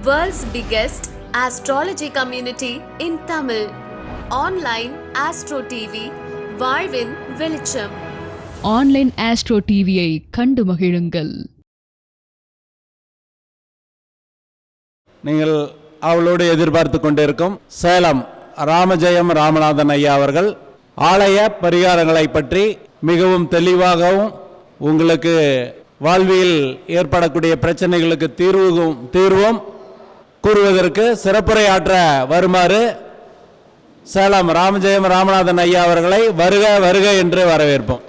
World's biggest astrology community in Tamil. Online Astro TV, வாழ்வின் வெளிச்சம். Online astro டிவியை கண்டு மகிழுங்கள். நீங்கள் அவளோடு எதிர்பார்த்து கொண்டிருக்கும் சேலம் ராமஜெயம் ராமநாதன் ஐயா அவர்கள் ஆலய பரிகாரங்களை பற்றி மிகவும் தெளிவாகவும் உங்களுக்கு வாழ்வியல் ஏற்படக்கூடிய பிரச்சனைகளுக்கு தீர்வும் கூறுவதற்கு சிறப்புரையாற்ற வருமாறு சேலம் ராமஜெயம் ராமநாதன் ஐயா அவர்களை வருக வருக என்று வரவேற்போம்.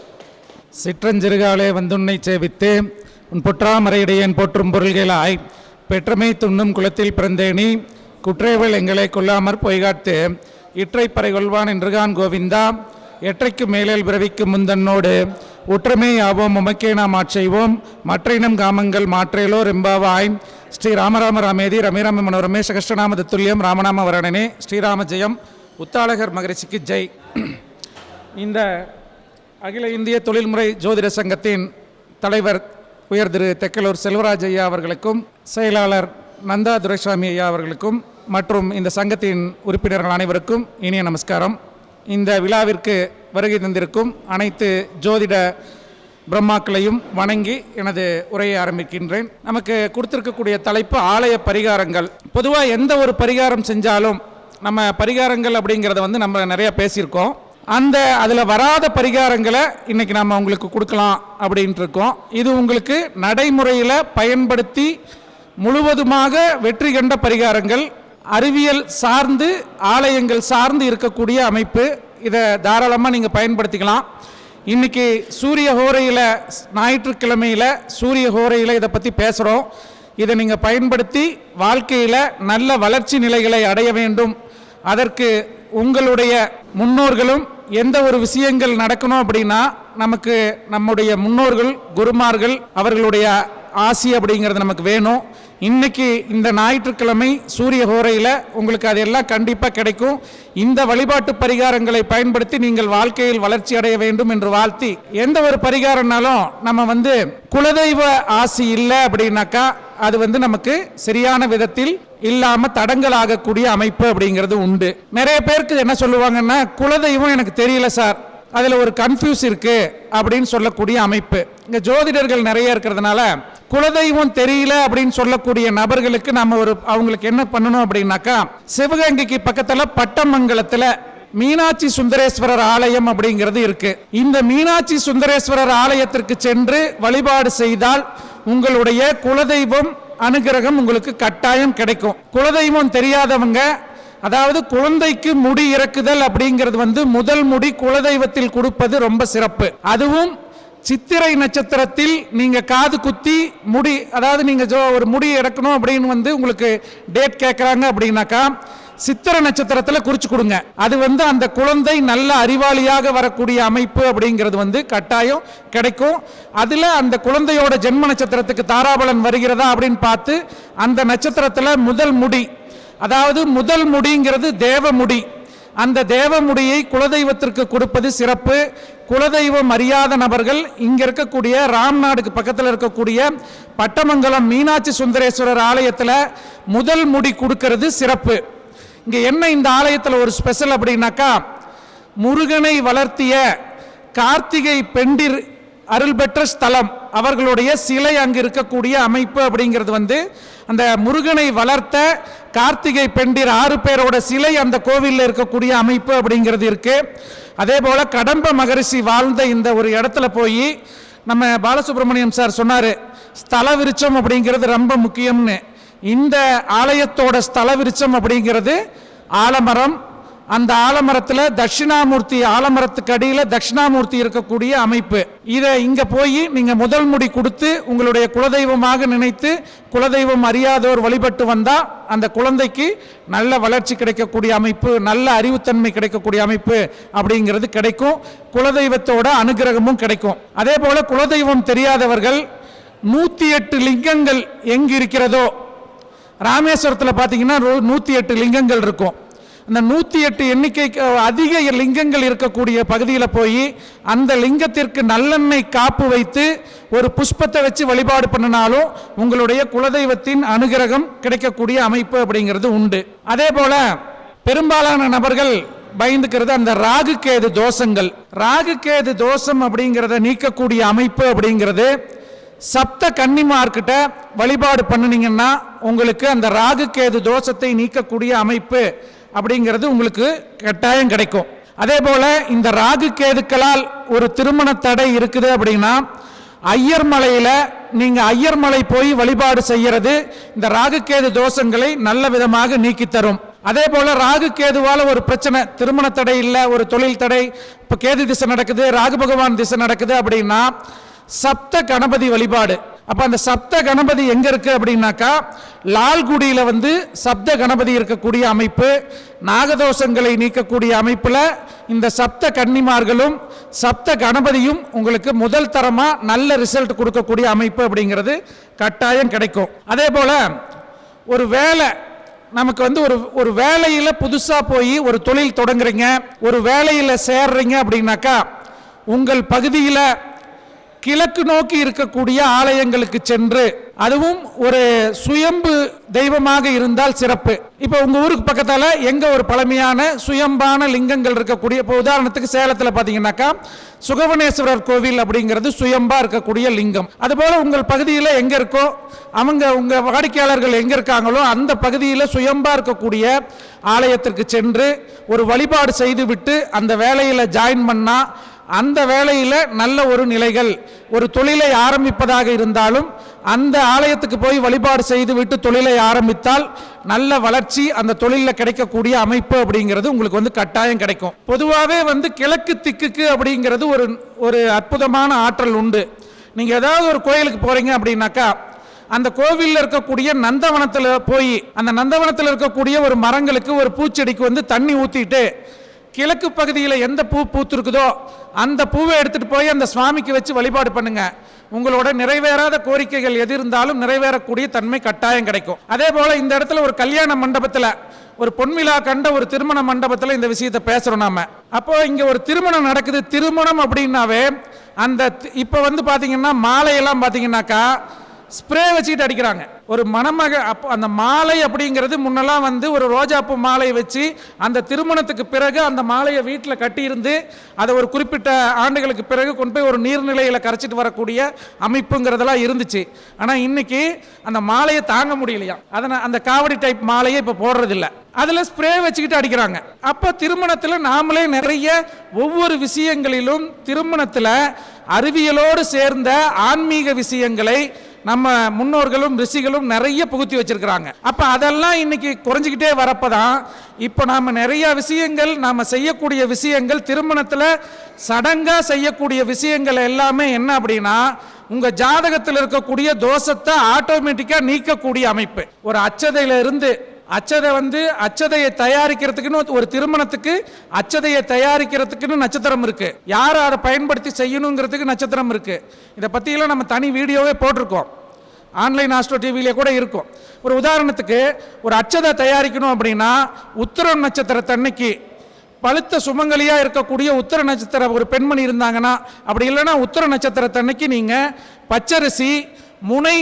சிற்றஞ்சிறுகாலே வந்துன்னை சேவித்து உன் பொற்றாமரையிடையன் போற்றும் பொருள்களாய் பெற்றமை துண்ணும் குலத்தில் பிறந்தேனி குற்றேவல் எங்களை கொல்லாமற் பொய்காத்து இற்றை பறை கொள்வான் என்றுகான் கோவிந்தா எற்றைக்கு மேலேல் பிறவிக்கு முந்தன்னோடு உற்றமே யாவோம் உமக்கே நாம் ஆட்செய்வோம் மற்ற இனம் காமங்கள் மாற்றேலோ ரெம்பாவாய் ஸ்ரீ ராமராம ராமேதி ரமேராம மனோரமே சகஸ்டநாம தத்துல்யம் ராமநாம வரணனே ஸ்ரீராம ஜெயம் உத்தாளகர் மகரிஷிக்கு ஜெய். இந்த அகில இந்திய தொழில்முறை ஜோதிட சங்கத்தின் தலைவர் உயர் திரு தெக்கலூர் செல்வராஜ் ஐயா அவர்களுக்கும் செயலாளர் நந்தா துரைசாமி ஐயா அவர்களுக்கும் மற்றும் இந்த சங்கத்தின் உறுப்பினர்கள் அனைவருக்கும் இனிய நமஸ்காரம். இந்த விழாவிற்கு வருகை தந்திருக்கும் அனைத்து ஜோதிட பிரம்மாக்களையும் வணங்கி எனது உரையை ஆரம்பிக்கின்றேன். நமக்கு கொடுத்திருக்கக்கூடிய தலைப்பு ஆலய பரிகாரங்கள். பொதுவாக எந்த ஒரு பரிகாரம் செஞ்சாலும் நம்ம பரிகாரங்கள் அப்படிங்கிறத நம்ம நிறைய பேசியிருக்கோம். அதில் வராத பரிகாரங்களை இன்னைக்கு நம்ம உங்களுக்கு கொடுக்கலாம் அப்படின்ட்டு இருக்கோம். இது உங்களுக்கு நடைமுறையில் பயன்படுத்தி முழுவதுமாக வெற்றி கண்ட பரிகாரங்கள், அறிவியல் சார்ந்து ஆலயங்கள் சார்ந்து இருக்கக்கூடிய அமைப்பு. இதை தாராளமாக நீங்கள் பயன்படுத்திக்கலாம். இன்னைக்கு சூரிய ஹோரையில் ஞாயிற்றுக்கிழமையில் சூரிய ஹோரையில் இதை பற்றி பேசுகிறோம். இதை நீங்கள் பயன்படுத்தி வாழ்க்கையில் நல்ல வளர்ச்சி நிலைகளை அடைய வேண்டும். அதற்கு உங்களுடைய முன்னோர்களும் எந்த ஒரு விஷயங்கள் நடக்கணும் அப்படின்னா நமக்கு நம்முடைய முன்னோர்கள் குருமார்கள் அவர்களுடைய ஆசி அப்படிங்கிறது நமக்கு வேணும். இன்னைக்கு இந்த ஞாயிற்றுக்கிழமை சூரிய ஹோரையில் உங்களுக்கு அதெல்லாம் கண்டிப்பாக கிடைக்கும். இந்த வழிபாட்டு பரிகாரங்களை பயன்படுத்தி நீங்கள் வாழ்க்கையில் வளர்ச்சி அடைய வேண்டும் என்று வாழ்த்தி, எந்த ஒரு பரிகாரம்னாலும் நம்ம குலதெய்வ ஆசி இல்லை அப்படின்னாக்கா அது நமக்கு சரியான விதத்தில் இல்லாம தடங்கள் ஆகக்கூடிய அமைப்பு அப்படிங்கிறது உண்டு. நிறைய பேருக்கு என்ன சொல்லுவாங்கன்னா, குலதெய்வம் எனக்கு தெரியல சார், அதில் ஒரு கன்ஃபியூஸ் இருக்கு அப்படின்னு சொல்லக்கூடிய அமைப்பு. இங்க ஜோதிடர்கள் நிறைய இருக்கிறதுனால குலதெய்வம் தெரியல அப்படின்னு சொல்லக்கூடிய நபர்களுக்கு நம்ம அவங்களுக்கு என்ன பண்ணணும் அப்படின்னாக்கா, சிவகங்கைக்கு பக்கத்துல பட்டமங்கலத்துல மீனாட்சி சுந்தரேஸ்வரர் ஆலயம் அப்படிங்கிறது இருக்கு. இந்த மீனாட்சி சுந்தரேஸ்வரர் ஆலயத்திற்கு சென்று வழிபாடு செய்தால் உங்களுடைய குலதெய்வம் அனுகிரகம் உங்களுக்கு கட்டாயம் கிடைக்கும். குலதெய்வம் தெரியாதவங்க, அதாவது குழந்தைக்கு முடி இறக்குதல் அப்படிங்கிறது முதல் முடி குலதெய்வத்தில் கொடுப்பது ரொம்ப சிறப்பு. அதுவும் சித்திரை நட்சத்திரத்தில் நீங்க காது குத்தி முடி, அதாவது நீங்க ஒரு முடி இறக்கணும் அப்படின்னு உங்களுக்கு டேட் கேட்கறாங்க அப்படின்னாக்கா சித்திரை நட்சத்திரத்தில் குறிச்சு கொடுங்க. அது அந்த குழந்தை நல்ல அறிவாளியாக வரக்கூடிய அமைப்பு அப்படிங்கிறது கட்டாயம் கிடைக்கும். அதுல அந்த குழந்தையோட ஜென்ம நட்சத்திரத்துக்கு தாராபலன் வருகிறதா அப்படின்னு பார்த்து அந்த நட்சத்திரத்தில் முதல் முடி, அதாவது முதல் முடிங்கிறது தேவமுடி, அந்த தேவமுடியை குலதெய்வத்திற்கு கொடுப்பது சிறப்பு. குலதெய்வம் அறியாத நபர்கள் இங்க இருக்கக்கூடிய ராம்நாடுக்கு பக்கத்தில் இருக்கக்கூடிய பட்டமங்கலம் மீனாட்சி சுந்தரேஸ்வரர் ஆலயத்தில் முதல் முடி கொடுக்கிறது சிறப்பு. இங்க என்ன இந்த ஆலயத்தில் ஒரு ஸ்பெஷல் அப்படின்னாக்கா, முருகனை வளர்த்திய கார்த்திகை பெண்டிர் அருள் பெற்ற ஸ்தலம், அவர்களுடைய சிலை அங்கு இருக்கக்கூடிய அமைப்பு அப்படிங்கிறது அந்த முருகனை வளர்த்த கார்த்திகை பெண்டிர் 6 பேரோட சிலை அந்த கோவிலில் இருக்கக்கூடிய அமைப்பு அப்படிங்கிறது இருக்கு. அதே போல கடம்ப மகரிஷி வாழ்ந்த இந்த ஒரு இடத்துல போய் நம்ம பாலசுப்ரமணியம் சார் சொன்னாரு, ஸ்தல விருட்சம் அப்படிங்கிறது ரொம்ப முக்கியம்னு. இந்த ஆலயத்தோட ஸ்தல விருட்சம் அப்படிங்கிறது ஆலமரம். அந்த ஆலமரத்தில் தட்சிணாமூர்த்தி, ஆலமரத்துக்கு அடியில் தட்சிணாமூர்த்தி இருக்கக்கூடிய அமைப்பு. இதை இங்க போய் நீங்க முதல் முடி கொடுத்து உங்களுடைய குலதெய்வமாக நினைத்து குலதெய்வம் அறியாதோர் வழிபட்டு வந்தா அந்த குழந்தைக்கு நல்ல வளர்ச்சி கிடைக்கக்கூடிய அமைப்பு, நல்ல அறிவுத்தன்மை கிடைக்கக்கூடிய அமைப்பு அப்படிங்கிறது கிடைக்கும். குலதெய்வத்தோட அனுகிரகமும் கிடைக்கும். அதே போல குலதெய்வம் தெரியாதவர்கள் 108 லிங்கங்கள் எங்கு இருக்கிறதோ, ராமேஸ்வரத்தில் பார்த்தீங்கன்னா 108 லிங்கங்கள் இருக்கும். அந்த 108 எண்ணிக்கைக்கு அதிக லிங்கங்கள் இருக்கக்கூடிய பகுதியில் போய் அந்த லிங்கத்திற்கு நல்லெண்ணெய் காப்பு வைத்து ஒரு புஷ்பத்தை வச்சு வழிபாடு பண்ணினாலும் உங்களுடைய குலதெய்வத்தின் அனுகிரகம் கிடைக்கக்கூடிய அமைப்பு அப்படிங்கிறது உண்டு. அதே போல பெரும்பாலான நபர்கள் பயந்துக்கிறது அந்த ராகு கேது தோஷங்கள். ராகு கேது தோஷம் அப்படிங்கிறத நீக்கக்கூடிய அமைப்பு அப்படிங்கிறது சப்த கன்னிமார்கிட்ட வழிபாடு பண்ணினீங்கன்னா உங்களுக்கு அந்த ராகு கேது தோஷத்தை நீக்கக்கூடிய அமைப்பு அப்படிங்கிறது உங்களுக்கு கட்டாயம் கிடைக்கும். அதே போல இந்த ராகு கேதுக்களால் ஒரு திருமண தடை இருக்குது அப்படின்னா ஐயர் மலையில நீங்க ஐயர் மலை போய் வழிபாடு செய்யறது இந்த ராகு கேது தோஷங்களை நல்ல விதமாக நீக்கி தரும். அதே போல ராகு கேதுவால ஒரு பிரச்சனை, திருமண தடை இல்லை, ஒரு தொழில் தடை, இப்ப கேது திசை நடக்குது, ராகு பகவான் திசை நடக்குது அப்படின்னா சப்த கணபதி வழிபாடு. அப்ப அந்த சப்த கணபதி எங்க இருக்கு அப்படின்னாக்கா லால்குடியில சப்த கணபதி இருக்கக்கூடிய அமைப்பு, நாகதோஷங்களை நீக்கக்கூடிய அமைப்புல இந்த சப்த கன்னிமார்களும் சப்த கணபதியும் உங்களுக்கு முதல் தரமா நல்ல ரிசல்ட் கொடுக்கக்கூடிய அமைப்பு அப்படிங்கிறது கட்டாயம் கிடைக்கும். அதே போல ஒரு வேலை நமக்கு ஒரு வேலையில புதுசா போய் ஒரு தொழில் தொடங்குறீங்க, ஒரு வேலையில சேர்றீங்க அப்படின்னாக்கா உங்கள் பகுதியில கிழக்கு நோக்கி இருக்கக்கூடிய ஆலயங்களுக்கு சென்று, அதுவும் ஒரு சுயம்பு தெய்வமாக இருந்தால் சிறப்பு. இப்போ உங்க ஊருக்கு பக்கத்தால எங்க ஒரு பழமையான சுயம்பான லிங்கங்கள் இருக்கக்கூடிய, இப்போ உதாரணத்துக்கு சேலத்தில் பார்த்தீங்கன்னாக்கா சுகவனேஸ்வரர் கோவில் அப்படிங்கிறது சுயம்பா இருக்கக்கூடிய லிங்கம். அதுபோல உங்கள் பகுதியில் எங்க இருக்கோ உங்க வாடிக்கையாளர்கள் எங்க இருக்காங்களோ அந்த பகுதியில் சுயம்பா இருக்கக்கூடிய ஆலயத்திற்கு சென்று ஒரு வழிபாடு செய்து விட்டு அந்த வேலையில் ஜாயின் பண்ணா அந்த வேலையில் நல்ல ஒரு நிலைகள், ஒரு தொழிலை ஆரம்பிப்பதாக இருந்தாலும் அந்த ஆலயத்துக்கு போய் வழிபாடு செய்து விட்டு தொழிலை ஆரம்பித்தால் நல்ல வளர்ச்சி அந்த தொழிலில் கிடைக்கக்கூடிய அமைப்பு அப்படிங்கிறது உங்களுக்கு கட்டாயம் கிடைக்கும். பொதுவாகவே கிழக்கு திக்குக்கு அப்படிங்கிறது ஒரு அற்புதமான ஆற்றல் உண்டு. நீங்கள் ஏதாவது ஒரு கோயிலுக்கு போறீங்க அப்படின்னாக்கா அந்த கோவிலில் இருக்கக்கூடிய நந்தவனத்தில் போய் அந்த நந்தவனத்தில் இருக்கக்கூடிய ஒரு மரங்களுக்கு ஒரு பூச்செடிக்கு தண்ணி ஊற்றிட்டு கிழக்கு பகுதியில் எந்த பூ பூத்திருக்குதோ அந்த பூவை எடுத்துட்டு போய் அந்த சுவாமிக்கு வச்சு வழிபாடு பண்ணுங்க. உங்களோட நிறைவேறாத கோரிக்கைகள் எது இருந்தாலும் நிறைவேறக்கூடிய தன்மை கட்டாயம் கிடைக்கும். அதே போல இந்த இடத்துல ஒரு கல்யாண மண்டபத்தில் ஒரு பொன்விழா கண்ட ஒரு திருமண மண்டபத்தில் இந்த விஷயத்தை பேசுறோம் நாம. அப்போ இங்க ஒரு திருமணம் நடக்குது. திருமணம் அப்படின்னாவே அந்த இப்ப பாத்தீங்கன்னா மாலையெல்லாம் பாத்தீங்கன்னாக்கா ஸ்ப்ரே வச்சுக்கிட்டு அடிக்கிறாங்க. ஒரு மணமக அந்த மாலை அப்படிங்கிறது முன்னெல்லாம் ஒரு ரோஜாப்பூ மாலையை வச்சு அந்த திருமணத்துக்கு பிறகு அந்த மாலையை வீட்டில் கட்டியிருந்து அதை ஒரு குறிப்பிட்ட ஆண்டுகளுக்கு பிறகு கொண்டு போய் ஒரு நீர்நிலையில் கரைச்சிட்டு வரக்கூடிய அமைப்புங்கிறதெல்லாம் இருந்துச்சு. ஆனால் இன்னைக்கு அந்த மாலையை தாங்க முடியலையா, அதனால் அந்த காவடி டைப் மாலையை இப்போ போடுறதில்லை, அதில் ஸ்ப்ரே வச்சுக்கிட்டு அடிக்கிறாங்க. அப்போ திருமணத்தில் நாமளே நிறைய ஒவ்வொரு விஷயங்களிலும் திருமணத்தில் அறிவியலோடு சேர்ந்த ஆன்மீக விஷயங்களை நம்ம முன்னோர்களும் ரிஷிகளும் நிறைய புகுத்தி வச்சிருக்கிறாங்க. அப்ப அதெல்லாம் இன்னைக்கு குறைஞ்சிக்கிட்டே வரப்பதான் இப்ப நாம நிறைய விஷயங்கள் நாம செய்யக்கூடிய விஷயங்கள் திருமணத்துல சடங்கா செய்யக்கூடிய விஷயங்கள் எல்லாமே என்ன அப்படின்னா உங்க ஜாதகத்தில் இருக்கக்கூடிய தோஷத்தை ஆட்டோமேட்டிக்கா நீக்கக்கூடிய அமைப்பு. ஒரு அச்சதையில இருந்து அச்சதையை தயாரிக்கிறதுக்குன்னு ஒரு திருமணத்துக்கு அச்சதையை தயாரிக்கிறதுக்குன்னு நட்சத்திரம் இருக்கு. யார் அதை பயன்படுத்தி செய்யணுங்கிறதுக்கு நட்சத்திரம் இருக்கு. இதை பற்றியெல்லாம் நம்ம தனி வீடியோவே போட்டிருக்கோம், ஆன்லைன் ஆஸ்ட்ரோ டிவியில கூட இருக்கும். ஒரு உதாரணத்துக்கு ஒரு அச்சதை தயாரிக்கணும் அப்படின்னா உத்திரம் நட்சத்திரத்தன்னைக்கு பழுத்த சுமங்கலியா இருக்கக்கூடிய உத்திர நட்சத்திர ஒரு பெண்மணி இருந்தாங்கன்னா, அப்படி இல்லைன்னா உத்திர நட்சத்திரத்தன்னைக்கு நீங்க பச்சரிசி முனை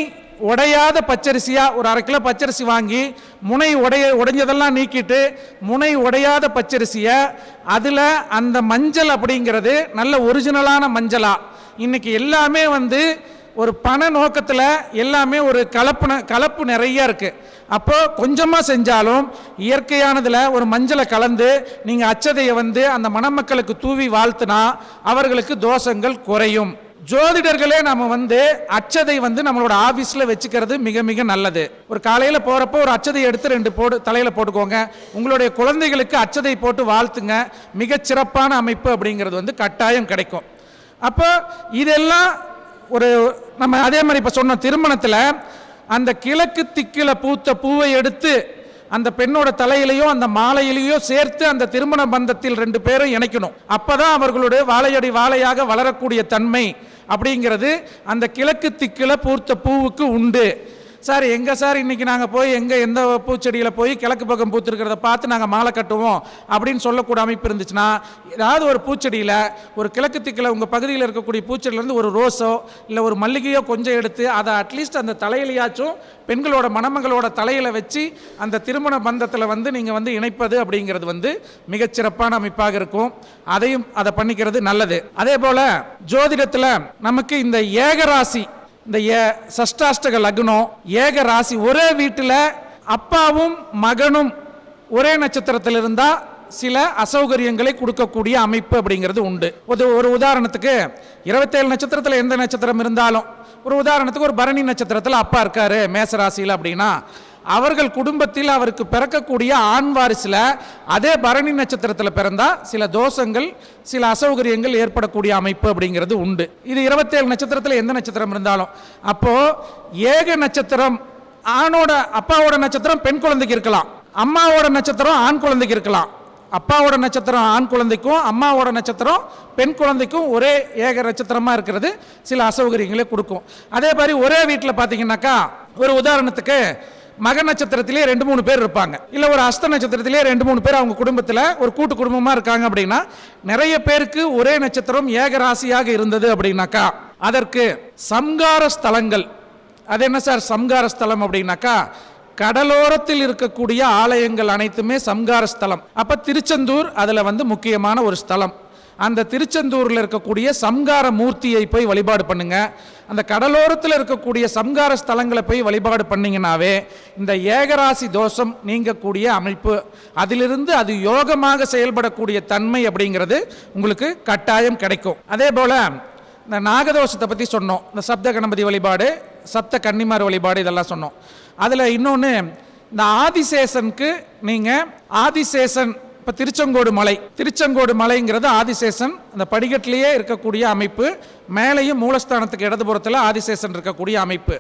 உடையாத பச்சரிசியா ஒரு 1/2 கிலோ பச்சரிசி வாங்கி முனை உடைஞ்சதெல்லாம் நீக்கிட்டு முனை உடையாத பச்சரிசியை அதில் அந்த மஞ்சள் அப்படிங்கிறது நல்ல ஒரிஜினலான மஞ்சளா. இன்னைக்கு எல்லாமே ஒரு பண நோக்கத்தில் எல்லாமே ஒரு கலப்பு நிறைய இருக்கு. அப்போ கொஞ்சமாக செஞ்சாலும் இயற்கையானதில் ஒரு மஞ்சளை கலந்து நீங்கள் அச்சதையை அந்த மணமக்களுக்கு தூவி வாழ்த்துனா அவர்களுக்கு தோஷங்கள் குறையும். ஜோதிடர்களே நம்ம அச்சதை நம்மளோட ஆபீஸ்ல வச்சுக்கிறது மிக மிக நல்லது. ஒரு காலையில போறப்போ ஒரு அச்சதை எடுத்து 2 தலையில போட்டுக்கோங்க. உங்களுடைய குழந்தைகளுக்கு அச்சதை போட்டு வாழ்த்துங்க. மிகச் சிறப்பான அமைப்பு அப்படிங்கிறது கட்டாயம் கிடைக்கும். அப்போ இதெல்லாம் ஒரு நம்ம அதே மாதிரி இப்ப சொன்ன திருமணத்துல அந்த கிழக்கு திக்கில பூத்த பூவை எடுத்து அந்த பெண்ணோட தலையிலையோ அந்த மாலையிலையோ சேர்த்து அந்த திருமண பந்தத்தில் 2 பேரும் இணைக்கணும். அப்பதான் அவர்களுடைய வாழையடி வாழையாக வளரக்கூடிய தன்மை அப்படிங்கிறது அந்த கிழக்கு திக்கில பூத்த பூவுக்கு உண்டு. சார் எங்கே சார் இன்றைக்கி நாங்கள் போய் எந்த பூச்செடியில் போய் கிழக்கு பக்கம் பூத்துருக்கிறத பார்த்து நாங்கள் மாலை கட்டுவோம் அப்படின்னு சொல்லக்கூடிய அமைப்பு இருந்துச்சுன்னா, ஏதாவது ஒரு பூச்செடியில் ஒரு கிழக்கு திக்கில் உங்கள் பகுதியில் இருக்கக்கூடிய பூச்செடியிலேருந்து ஒரு ரோஸோ இல்லை ஒரு மல்லிகையோ கொஞ்சம் எடுத்து அதை அட்லீஸ்ட் அந்த தலையிலையாச்சும் பெண்களோட மணமகளோட தலையில் வச்சு அந்த திருமண பந்தத்தில் நீங்கள் இணைப்பது அப்படிங்கிறது மிகச்சிறப்பான அமைப்பாக இருக்கும். அதை பண்ணிக்கிறது நல்லது. அதே போல ஜோதிடத்தில் நமக்கு இந்த ஏகராசி, இந்த சஷ்டாஷ்டக லக்னம், ஏக ராசி, ஒரே வீட்டில் அப்பாவும் மகனும் ஒரே நட்சத்திரத்தில் இருந்தால் சில அசௌகரியங்களை கொடுக்கக்கூடிய அமைப்பு அப்படிங்கிறது உண்டு. ஒரு உதாரணத்துக்கு 27 நட்சத்திரத்தில் எந்த நட்சத்திரம் இருந்தாலும், ஒரு உதாரணத்துக்கு ஒரு பரணி நட்சத்திரத்தில் அப்பா இருக்காரு மேசராசியில் அப்படின்னா, அவர்கள் குடும்பத்தில் அவருக்கு பிறக்கக்கூடிய ஆண் வாரிசில் அதே பரணி நட்சத்திரத்தில் பிறந்தால் சில தோஷங்கள், சில அசௌகரியங்கள் ஏற்படக்கூடிய அமைப்பு அப்படிங்கிறது உண்டு. இது 27 நட்சத்திரத்தில் எந்த நட்சத்திரம் இருந்தாலும். அப்போது ஏக நட்சத்திரம், அப்பாவோட நட்சத்திரம் பெண் குழந்தைக்கு இருக்கலாம், அம்மாவோட நட்சத்திரம் ஆண் குழந்தைக்கு இருக்கலாம். அப்பாவோட நட்சத்திரம் ஆண் குழந்தைக்கும் அம்மாவோட நட்சத்திரம் பெண் குழந்தைக்கும் ஒரே ஏக நட்சத்திரமாக இருக்கிறது சில அசௌகரியங்களே கொடுக்கும். அதே மாதிரி ஒரே வீட்டில் பார்த்தீங்கன்னாக்கா, ஒரு உதாரணத்துக்கு மக நட்சத்திரத்திலே 2-3 பேர் இருப்பாங்க, இல்லை ஒரு அஸ்த நட்சத்திரத்திலே 2-3 பேர் அவங்க குடும்பத்தில் ஒரு கூட்டு குடும்பமாக இருக்காங்க அப்படின்னா, நிறைய பேருக்கு ஒரே நட்சத்திரம் ஏக ராசியாக இருந்தது அப்படின்னாக்கா அதற்கு சம்கார ஸ்தலங்கள். அது என்ன சார் சம்கார ஸ்தலம் அப்படின்னாக்கா, கடலோரத்தில் இருக்கக்கூடிய ஆலயங்கள் அனைத்துமே சம்கார ஸ்தலம். அப்போ திருச்செந்தூர் அதில் முக்கியமான ஒரு ஸ்தலம். அந்த திருச்செந்தூரில் இருக்கக்கூடிய சம்கார மூர்த்தியை போய் வழிபாடு பண்ணுங்க. அந்த கடலோரத்தில் இருக்கக்கூடிய சம்கார ஸ்தலங்களை போய் வழிபாடு பண்ணிங்கனாவே இந்த ஏகராசி தோஷம் நீங்கக்கூடிய அமைப்பு, அதிலிருந்து அது யோகமாக செயல்படக்கூடிய தன்மை அப்படிங்கிறது உங்களுக்கு கட்டாயம் கிடைக்கும். அதே போல் இந்த நாகதோஷத்தை பற்றி சொன்னோம், இந்த சப்த கணபதி வழிபாடு, சப்த கன்னிமார் வழிபாடு, இதெல்லாம் சொன்னோம். அதில் இன்னொன்று, இந்த ஆதிசேஷனுக்கு நீங்கள் ஆதிசேஷன், இப்போ திருச்செங்கோடு மலைங்கிறது ஆதிசேஷன், அந்த படிக்கட்டிலேயே இருக்கக்கூடிய அமைப்பு, மேலேயும் மூலஸ்தானத்துக்கு இடதுபுறத்தில் ஆதிசேஷன் இருக்கக்கூடிய அமைப்பு.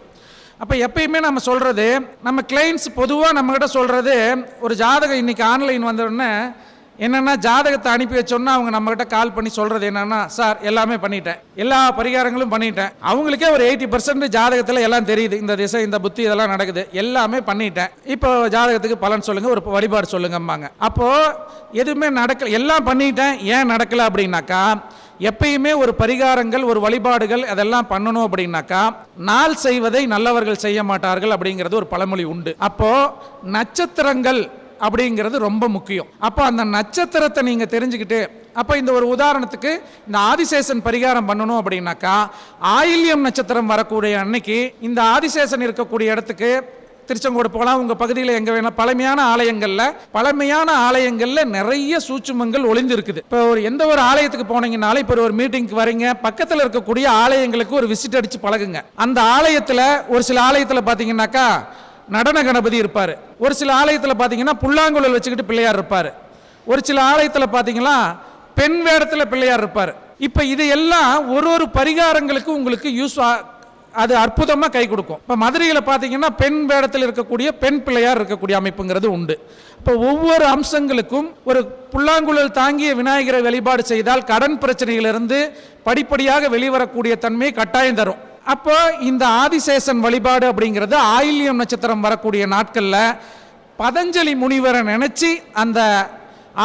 அப்போ எப்பயுமே நம்ம சொல்கிறது, நம்ம கிளைண்ட்ஸ் பொதுவாக நம்மகிட்ட சொல்கிறது, ஒரு ஜாதகம் இன்றைக்கி ஆன்லைன் வந்தோடனே என்னென்னா ஜாதகத்தை அனுப்பி வச்சோன்னா அவங்க நம்மகிட்ட கால் பண்ணி சொல்கிறது என்னென்னா, சார் எல்லாமே பண்ணிட்டேன், எல்லா பரிகாரங்களும் பண்ணிட்டேன், அவங்களுக்கே ஒரு 80% ஜாதகத்தில் எல்லாம் தெரியுது, இந்த திசை இந்த புத்தி இதெல்லாம் நடக்குது, எல்லாமே பண்ணிட்டேன், இப்போ ஜாதகத்துக்கு பலன் சொல்லுங்கள், ஒரு வழிபாடு சொல்லுங்கம்பாங்க. அப்போது எதுவுமே நடக்கல, எல்லாம் பண்ணிட்டேன், ஏன் நடக்கலை அப்படின்னாக்கா, எப்பயுமே ஒரு பரிகாரங்கள் ஒரு வழிபாடுகள் அதெல்லாம் பண்ணணும் அப்படின்னாக்கா, நாள் செய்வதை நல்லவர்கள் செய்ய மாட்டார்கள் அப்படிங்கிறது ஒரு பழமொழி உண்டு. அப்போது நட்சத்திரங்கள் அப்படிங்கிறது ரொம்ப முக்கியம். அப்போ அந்த நட்சத்திரத்தை நீங்கள் தெரிஞ்சுக்கிட்டு, அப்போ இந்த ஒரு உதாரணத்துக்கு இந்த ஆதிசேஷன் பரிகாரம் பண்ணணும் அப்படின்னாக்கா, ஆயில்யம் நட்சத்திரம் வரக்கூடிய அன்னைக்கு இந்த ஆதிசேஷன் இருக்கக்கூடிய இடத்துக்கு திருச்செங்கோடு போகலாம். உங்கள் பகுதியில் எங்கே வேணால் பழமையான ஆலயங்களில் நிறைய சூட்சுமங்கள் ஒளிந்து இருக்குது. இப்போ எந்த ஒரு ஆலயத்துக்கு போனீங்கனாலும், இப்போ ஒரு மீட்டிங்க்கு வரீங்க, பக்கத்தில் இருக்கக்கூடிய ஆலயங்களுக்கு ஒரு விசிட் அடித்து பழகுங்க. அந்த ஆலயத்தில் ஒரு சில ஆலயத்தில் பார்த்தீங்கன்னாக்கா நடன கணபதி இருப்பார், ஒரு சில ஆலயத்தில் பார்த்தீங்கன்னா புல்லாங்குழல் வச்சுக்கிட்டு பிள்ளையார் இருப்பார், ஒரு சில ஆலயத்தில் பார்த்தீங்கன்னா பெண் வேடத்தில் பிள்ளையார் இருப்பார். இப்போ இது எல்லாம் ஒரு பரிகாரங்களுக்கு உங்களுக்கு அது அற்புதமாக கை கொடுக்கும். இப்போ மதுரையில் பார்த்தீங்கன்னா பெண் வேடத்தில் இருக்கக்கூடிய பெண் பிள்ளையார் இருக்கக்கூடிய அமைப்புங்கிறது உண்டு. இப்போ ஒவ்வொரு அம்சங்களுக்கும் ஒரு புல்லாங்குழல் தாங்கிய விநாயகரை வழிபாடு செய்தால் கடன் பிரச்சனையிலிருந்து படிப்படியாக வெளிவரக்கூடிய தன்மையை கட்டாயம் தரும். அப்போ இந்த ஆதிசேஷன் வழிபாடு அப்படிங்கிறது ஆயில்யம் நட்சத்திரம் வரக்கூடிய நாட்களில் பதஞ்சலி முனிவரை நினைச்சு அந்த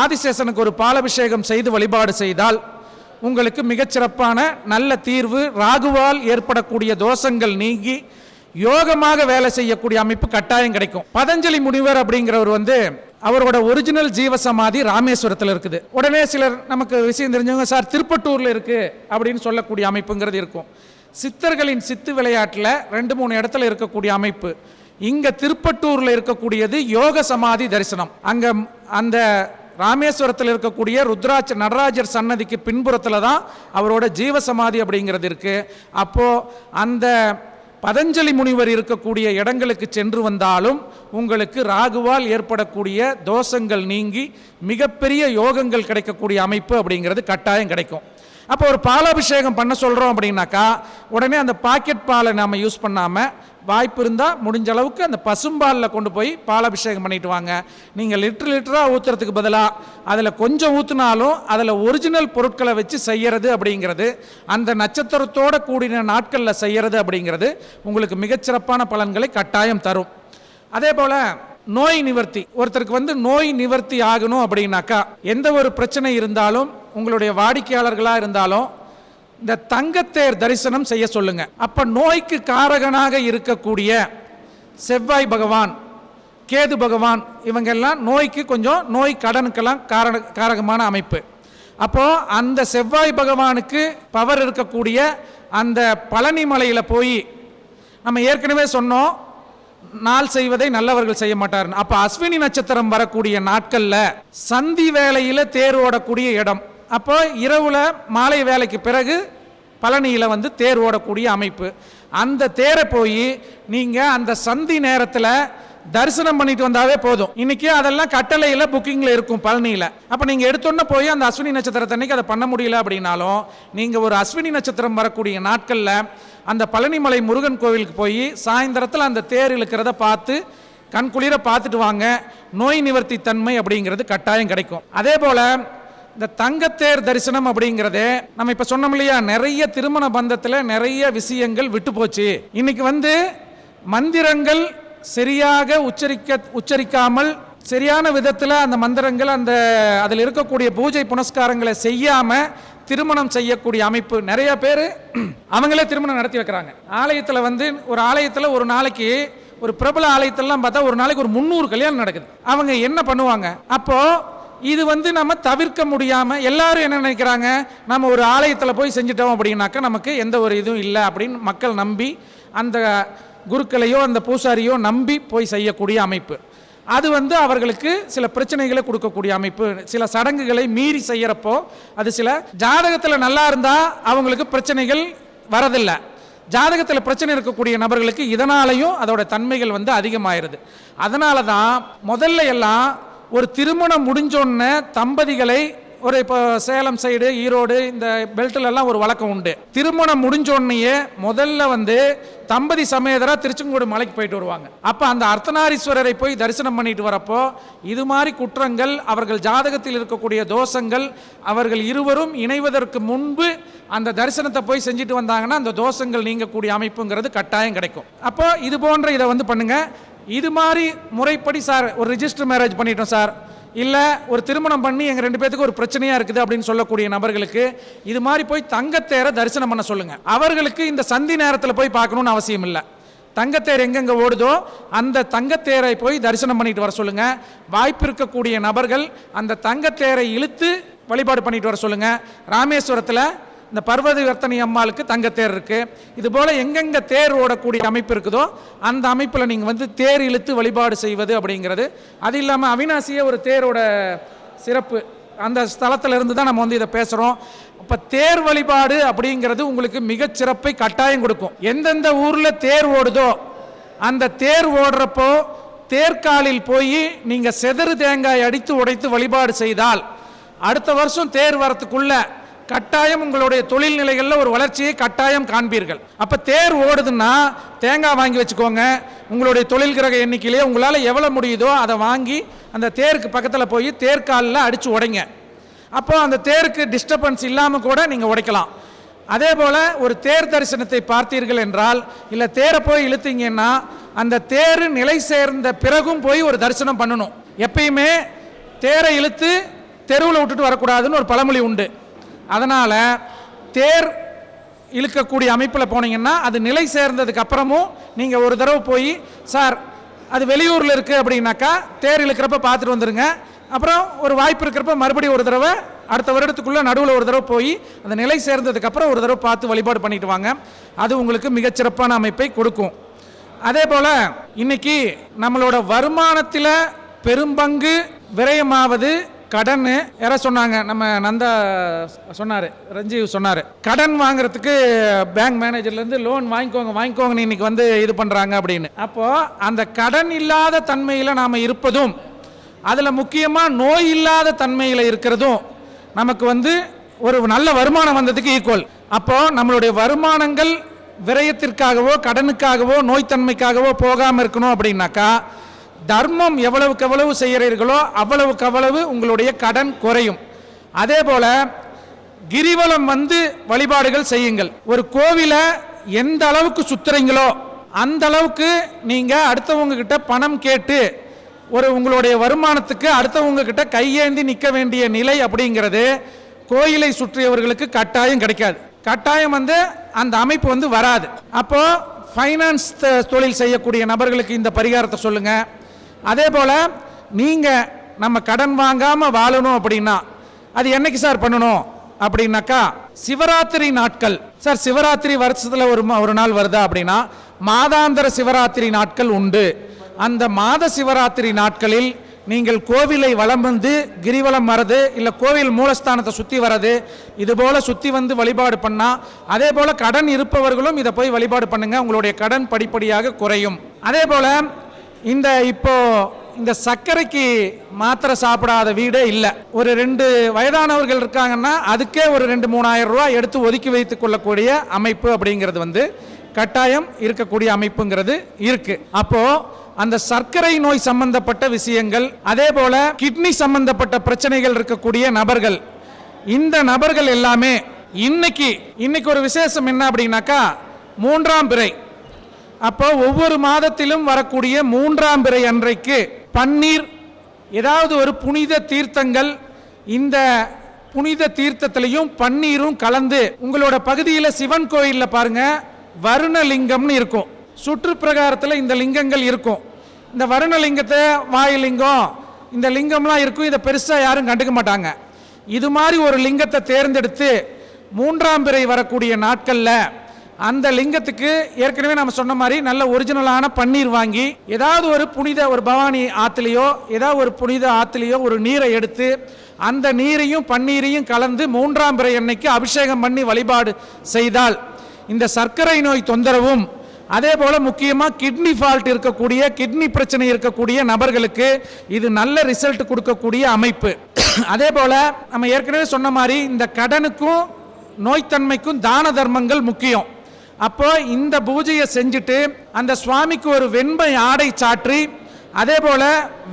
ஆதிசேஷனுக்கு ஒரு பாலாபிஷேகம் செய்து வழிபாடு செய்தால் உங்களுக்கு மிகச்சிறப்பான நல்ல தீர்வு, ராகுவால் ஏற்படக்கூடிய தோஷங்கள் நீங்கி யோகமாக வேலை செய்யக்கூடிய அமைப்பு கட்டாயம் கிடைக்கும். பதஞ்சலி முனிவர் அப்படிங்கிறவர் அவரோட ஒரிஜினல் ஜீவசமாதி ராமேஸ்வரத்தில் இருக்குது. உடனே சிலர் நமக்கு விஷயம் தெரிஞ்சவங்க, சார் திருப்பட்டூரில் இருக்கு அப்படின்னு சொல்லக்கூடிய அமைப்புங்கிறது இருக்கும். சித்தர்களின் சித்து விளையாட்டில் 2-3 இடத்துல இருக்கக்கூடிய அமைப்பு. இங்கே திருப்பட்டூரில் இருக்கக்கூடியது யோக சமாதி தரிசனம். அங்கே அந்த ராமேஸ்வரத்தில் இருக்கக்கூடிய நடராஜர் சன்னதிக்கு பின்புறத்தில் தான் அவரோட ஜீவசமாதி அப்படிங்கிறது இருக்குது. அப்போது அந்த பதஞ்சலி முனிவர் இருக்கக்கூடிய இடங்களுக்கு சென்று வந்தாலும் உங்களுக்கு ராகுவால் ஏற்படக்கூடிய தோஷங்கள் நீங்கி மிகப்பெரிய யோகங்கள் கிடைக்கக்கூடிய அமைப்பு அப்படிங்கிறது கட்டாயம் கிடைக்கும். அப்போ ஒரு பாலாபிஷேகம் பண்ண சொல்கிறோம் அப்படின்னாக்கா உடனே அந்த பாக்கெட் பாலை நாம் யூஸ் பண்ணாமல் வாய்ப்பு இருந்தால் முடிஞ்ச அளவுக்கு அந்த பசும்பாலில் கொண்டு போய் பாலாபிஷேகம் பண்ணிட்டு வாங்க. நீங்கள் லிட்டராக ஊற்றுறதுக்கு பதிலாக அதில் கொஞ்சம் ஊற்றினாலும் அதில் ஒரிஜினல் பொருட்களை வச்சு செய்கிறது அப்படிங்கிறது, அந்த நட்சத்திரத்தோடு கூடின நாட்களில் செய்கிறது அப்படிங்கிறது உங்களுக்கு மிகச்சிறப்பான பலன்களை கட்டாயம் தரும். அதே போல் நோய் நிவர்த்தி, ஒருத்தருக்கு நோய் நிவர்த்தி ஆகணும் அப்படின்னாக்கா எந்த ஒரு பிரச்சனை இருந்தாலும் உங்களுடைய வாடிக்கையாளர்களாக இருந்தாலும் இந்த தங்கத்தேர் தரிசனம் செய்ய சொல்லுங்க. அப்ப நோய்க்கு காரகனாக இருக்கக்கூடிய செவ்வாய் பகவான், கேது பகவான், இவங்கெல்லாம் நோய்க்கு கொஞ்சம் நோய் கடனுக்கெல்லாம் காரகமான அமைப்பு. அப்போ அந்த செவ்வாய் பகவானுக்கு பவர் இருக்கக்கூடிய அந்த பழனி மலையில் போய் நம்ம ஏற்கனவே சொன்னோம், நாள் செய்வதை நல்லவர்கள் செய்ய மாட்டார். அப்ப அஸ்வினி நட்சத்திரம் வரக்கூடிய நாட்கள்ல சந்தி வேளையில தேர் ஓடக்கூடிய இடம், அப்போ இரவுல மாலை வேலைக்கு பிறகு பழனியில் தேர் ஓடக்கூடிய அமைப்பு. அந்த தேரை போய் நீங்கள் அந்த சந்தி நேரத்தில் தரிசனம் பண்ணிட்டு வந்தாவே போதும். இன்னைக்கு அதெல்லாம் கட்டளையில் புக்கிங்கில் இருக்கும் பழனியில். அப்போ நீங்கள் எடுத்தோன்னே போய் அந்த அஸ்வினி நட்சத்திரத்தன்னைக்கு அதை பண்ண முடியல அப்படின்னாலும் நீங்கள் ஒரு அஸ்வினி நட்சத்திரம் வரக்கூடிய நாட்களில் அந்த பழனிமலை முருகன் கோவிலுக்கு போய் சாயந்தரத்தில் அந்த தேர் இழுக்கிறத பார்த்து கண்குளிர பார்த்துட்டு வாங்க. நோய் நிவர்த்தி தன்மை அப்படிங்கிறது கட்டாயம் கிடைக்கும். அதே போல் இந்த தங்கத்தேர் தரிசனம் அப்படிங்கிறது நம்ம இப்போ சொன்னோம் இல்லையா, நிறைய திருமண பந்தத்தில் நிறைய விஷயங்கள் விட்டு போச்சு. இன்னைக்கு மந்திரங்கள் சரியாக உச்சரிக்காமல் சரியான விதத்தில் அந்த மந்திரங்கள் அதில் இருக்கக்கூடிய பூஜை புனஸ்காரங்களை செய்யாமல் திருமணம் செய்யக்கூடிய அமைப்பு நிறைய பேர் அவங்களே திருமணம் நடத்தி வைக்கிறாங்க. ஆலயத்தில் ஒரு ஆலயத்தில் ஒரு நாளைக்கு ஒரு பிரபல ஆலயத்திலாம் பார்த்தா ஒரு நாளைக்கு ஒரு 300 கல்யாணம் நடக்குது. அவங்க என்ன பண்ணுவாங்க? அப்போ இது நம்ம தவிர்க்க முடியாமல் எல்லாரும் என்ன நினைக்கிறாங்க, நம்ம ஒரு ஆலயத்தில் போய் செஞ்சுட்டோம் அப்படின்னாக்கா நமக்கு எந்த ஒரு இதுவும் இல்லை அப்படின்னு மக்கள் நம்பி அந்த குருக்களையோ அந்த பூசாரியோ நம்பி போய் செய்யக்கூடிய அமைப்பு. அது அவர்களுக்கு சில பிரச்சனைகளை கொடுக்கக்கூடிய அமைப்பு. சில சடங்குகளை மீறி செய்யறப்போ அது சில ஜாதகத்தில் நல்லா இருந்தால் அவங்களுக்கு பிரச்சனைகள் வரதில்லை. ஜாதகத்தில் பிரச்சனை இருக்கக்கூடிய நபர்களுக்கு இதனாலையும் அதோட தன்மைகள் அதிகமாயிருது. அதனால தான் முதல்ல எல்லாம் ஒரு திருமணம் முடிஞ்சோன்னு தம்பதிகளை இப்போ சேலம் சைடு, ஈரோடு, இந்த பெல்ட்லாம் ஒரு வழக்கம் உண்டு. திருமணம் முடிஞ்சோன்னையே முதல்ல தம்பதி சமேதராக திருச்செங்கோடு மலைக்கு போயிட்டு வருவாங்க. அப்போ அந்த அர்த்தநாரீஸ்வரரை போய் தரிசனம் பண்ணிட்டு வரப்போ இது மாதிரி குற்றங்கள், அவர்கள் ஜாதகத்தில் இருக்கக்கூடிய தோஷங்கள், அவர்கள் இருவரும் இணைவதற்கு முன்பு அந்த தரிசனத்தை போய் செஞ்சுட்டு வந்தாங்கன்னா அந்த தோஷங்கள் நீங்கக்கூடிய அமைப்புங்கிறது கட்டாயம் கிடைக்கும். அப்போ இது போன்ற இதை பண்ணுங்க. இது மாதிரி முறைப்படி சார் ஒரு ரிஜிஸ்டர் மேரேஜ் பண்ணிட்டோம் சார், இல்லை ஒரு திருமணம் பண்ணி எங்கள் 2 பேத்துக்கு ஒரு பிரச்சனையாக இருக்குது அப்படின்னு சொல்லக்கூடிய நபர்களுக்கு இது மாதிரி போய் தங்கத்தேரை தரிசனம் பண்ண சொல்லுங்கள். அவர்களுக்கு இந்த சந்தி நேரத்தில் போய் பார்க்கணுன்னு அவசியம் இல்லை. தங்கத்தேர் எங்கெங்கே ஓடுதோ அந்த தங்கத்தேரை போய் தரிசனம் பண்ணிட்டு வர சொல்லுங்கள். வாய்ப்பு இருக்கக்கூடிய நபர்கள் அந்த தங்கத்தேரை இழுத்து வழிபாடு பண்ணிட்டு வர சொல்லுங்கள். ராமேஸ்வரத்தில் இந்த பர்வதி வர்த்தனி அம்மாளுக்கு தங்கத்தேர் இருக்குது. இது போல் எங்கெங்கே தேர் ஓடக்கூடிய அமைப்பு இருக்குதோ அந்த அமைப்பில் நீங்கள் தேர் இழுத்து வழிபாடு செய்வது அப்படிங்கிறது. அது இல்லாமல் அவினாசியே ஒரு தேரோட சிறப்பு, அந்த ஸ்தலத்திலிருந்து தான் நம்ம இதை பேசுகிறோம். இப்போ தேர் வழிபாடு அப்படிங்கிறது உங்களுக்கு மிகச்சிறப்பை கட்டாயம் கொடுக்கும். எந்தெந்த ஊரில் தேர் ஓடுதோ அந்த தேர் ஓடுறப்போ தேர்காலில் போய் நீங்கள் செதறு தேங்காய் அடித்து உடைத்து வழிபாடு செய்தால் அடுத்த வருஷம் தேர் வரத்துக்குள்ள கட்டாயம் உங்களுடைய தொழில் நிலைகளில் ஒரு வளர்ச்சியை கட்டாயம் காண்பீர்கள். அப்போ தேர் ஓடுதுன்னா தேங்காய் வாங்கி வச்சுக்கோங்க. உங்களுடைய தொழில் கிரக எண்ணிக்கையிலே உங்களால் எவ்வளோ முடியுதோ அதை வாங்கி அந்த தேருக்கு பக்கத்தில் போய் தேர்காலில் அடித்து உடைங்க. அப்போ அந்த தேருக்கு டிஸ்டர்பன்ஸ் இல்லாமல் கூட நீங்கள் உடைக்கலாம். அதே போல் ஒரு தேர் தரிசனத்தை பார்த்தீர்கள் என்றால், இல்லை தேரை போய் இழுத்தீங்கன்னா அந்த தேர் நிலை சேர்ந்த பிறகும் போய் ஒரு தரிசனம் பண்ணணும். எப்பயுமே தேரை இழுத்து தெருவில் விட்டுட்டு வரக்கூடாதுன்னு ஒரு பழமொழி உண்டு. அதனால் தேர் இழுக்கக்கூடிய அமைப்பில் போனீங்கன்னா அது நிலை சேர்ந்ததுக்கு அப்புறமும் நீங்கள் ஒரு தடவை போய் சார் அது வெளியூரில் இருக்குது அப்படின்னாக்கா தேர் இழுக்கிறப்ப பார்த்துட்டு வந்துடுங்க. அப்புறம் ஒரு வாய்ப்பு இருக்கிறப்ப மறுபடியும் ஒரு தடவை அடுத்த வருடத்துக்குள்ளே நடுவில் ஒரு தடவை போய் அந்த நிலை சேர்ந்ததுக்கப்புறம் ஒரு தடவை பார்த்து வழிபாடு பண்ணிட்டு வாங்க. அது உங்களுக்கு மிகச்சிறப்பான அமைப்பை கொடுக்கும். அதே போல் இன்னைக்கு நம்மளோட வருமானத்தில் பெரும்பங்கு விரயமாவது கடன். யாரோ சொன்னாங்க, நம்ம நந்தா சொன்னார், ரஞ்சீவ் சொன்னார், கடன் வாங்குறதுக்கு பேங்க் மேனேஜர்லேருந்து லோன் வாங்கிக்கோங்கன்னு இன்னைக்கு இது பண்ணுறாங்க அப்படின்னு. அப்போது அந்த கடன் இல்லாத தன்மையில் நாம் இருப்பதும் அதில் முக்கியமாக நோய் இல்லாத தன்மையில் இருக்கிறதும் நமக்கு ஒரு நல்ல வருமானம் வந்ததுக்கு ஈக்குவல். அப்போ நம்மளுடைய வருமானங்கள் விரயத்திற்காகவோ கடனுக்காகவோ நோய்த்தன்மைக்காகவோ போகாமல் இருக்கணும் அப்படின்னாக்கா தர்மம் எவ்வளவுக்கு எவ்வளவு செய்கிறீர்களோ அவ்வளவுக்கு அவ்வளவு உங்களுடைய கடன் குறையும். அதே போல கிரிவலம் வந்து வழிபாடுகள் செய்யுங்கள். ஒரு கோவிலை எந்த அளவுக்கு சுத்துறீங்களோ அந்த அளவுக்கு நீங்க அடுத்தவங்க கிட்ட பணம் கேட்டு ஒரு உங்களுடைய வருமானத்துக்கு அடுத்தவங்க கிட்ட கையேந்தி நிற்க வேண்டிய நிலை அப்படிங்கிறது கோயிலை சுற்றியவர்களுக்கு கட்டாயம் கிடைக்காது. கட்டாயம் வந்து அந்த அமைப்பு வந்து வராது. அப்போ ஃபைனான்ஸ் தொழில் செய்யக்கூடிய நபர்களுக்கு இந்த பரிகாரத்தை சொல்லுங்க. அதே போல நீங்க நம்ம கடன் வாங்காம வாழணும் அப்படின்னா அது என்னைக்கு சார் பண்ணணும் அப்படின்னாக்கா சிவராத்திரி நாட்கள். சார் சிவராத்திரி வருஷத்துல ஒரு நாள் வருதா அப்படின்னா மாதாந்திர சிவராத்திரி நாட்கள் உண்டு. அந்த மாத சிவராத்திரி நாட்களில் நீங்கள் கோவிலை வலம் வந்து கிரிவலம் வரது இல்லை கோவில் மூலஸ்தானத்தை சுற்றி வரது இது போல சுற்றி வந்து வழிபாடு பண்ணால், அதே போல் கடன் இருப்பவர்களும் இதை போய் வழிபாடு பண்ணுங்க, உங்களுடைய கடன் படிப்படியாக குறையும். அதே போல் இந்த சர்க்கரைக்கு மாத்திரை சாப்பிடாத வீடே இல்லை. ஒரு 2 வயதானவர்கள் இருக்காங்கன்னா அதுக்கே ஒரு 2-3 ரூபாய் எடுத்து ஒதுக்கி வைத்துக் கொள்ளக்கூடிய அமைப்பு அப்படிங்கிறது வந்து கட்டாயம் இருக்கக்கூடிய அமைப்புங்கிறது இருக்கு. அப்போ அந்த சர்க்கரை நோய் சம்பந்தப்பட்ட விஷயங்கள், அதே போல கிட்னி சம்பந்தப்பட்ட பிரச்சனைகள் இருக்கக்கூடிய நபர்கள், இந்த நபர்கள் எல்லாமே இன்னைக்கு ஒரு விசேஷம் என்ன அப்படின்னாக்கா 3ஆம் பிறை. அப்போ ஒவ்வொரு மாதத்திலும் வரக்கூடிய 3ஆம் பிறை அன்றைக்கு பன்னீர் ஏதாவது ஒரு புனித தீர்த்தங்கள், இந்த புனித தீர்த்தத்திலையும் பன்னீரும் கலந்து உங்களோட பகுதியில் சிவன் கோயிலில் பாருங்க வருணலிங்கம்னு இருக்கும். சுற்று பிரகாரத்தில் இந்த லிங்கங்கள் இருக்கும். இந்த வருணலிங்கத்தை வாயுலிங்கம் இந்த லிங்கம்லாம் இருக்கும். இதை பெருசாக யாரும் கண்டுக்க மாட்டாங்க. இது மாதிரி ஒரு லிங்கத்தை தேர்ந்தெடுத்து 3ஆம் பிறை வரக்கூடிய நாட்களில் அந்த லிங்கத்துக்கு ஏற்கனவே நம்ம சொன்ன மாதிரி நல்ல ஒரிஜினலான பன்னீர் வாங்கி ஏதாவது ஒரு புனித ஒரு பவானி ஆற்றுலையோ ஏதாவது ஒரு புனித ஆற்றுலையோ ஒரு நீரை எடுத்து அந்த நீரையும் பன்னீரையும் கலந்து 3ஆம் பிறை அன்னைக்கு அபிஷேகம் பண்ணி வழிபாடு செய்தால் இந்த சர்க்கரை நோய் தொந்தரவும், அதே போல முக்கியமாக கிட்னி ஃபால்ட் இருக்கக்கூடிய கிட்னி பிரச்சனை இருக்கக்கூடிய நபர்களுக்கு இது நல்ல ரிசல்ட் கொடுக்கக்கூடிய அமைப்பு. அதே போல நம்ம ஏற்கனவே சொன்ன மாதிரி இந்த கடனுக்கும் நோய்த்தன்மைக்கும் தான தர்மங்கள் முக்கியம். அப்போ இந்த பூஜையை செஞ்சுட்டு அந்த சுவாமிக்கு ஒரு வெண்மை ஆடை சாற்றி, அதே போல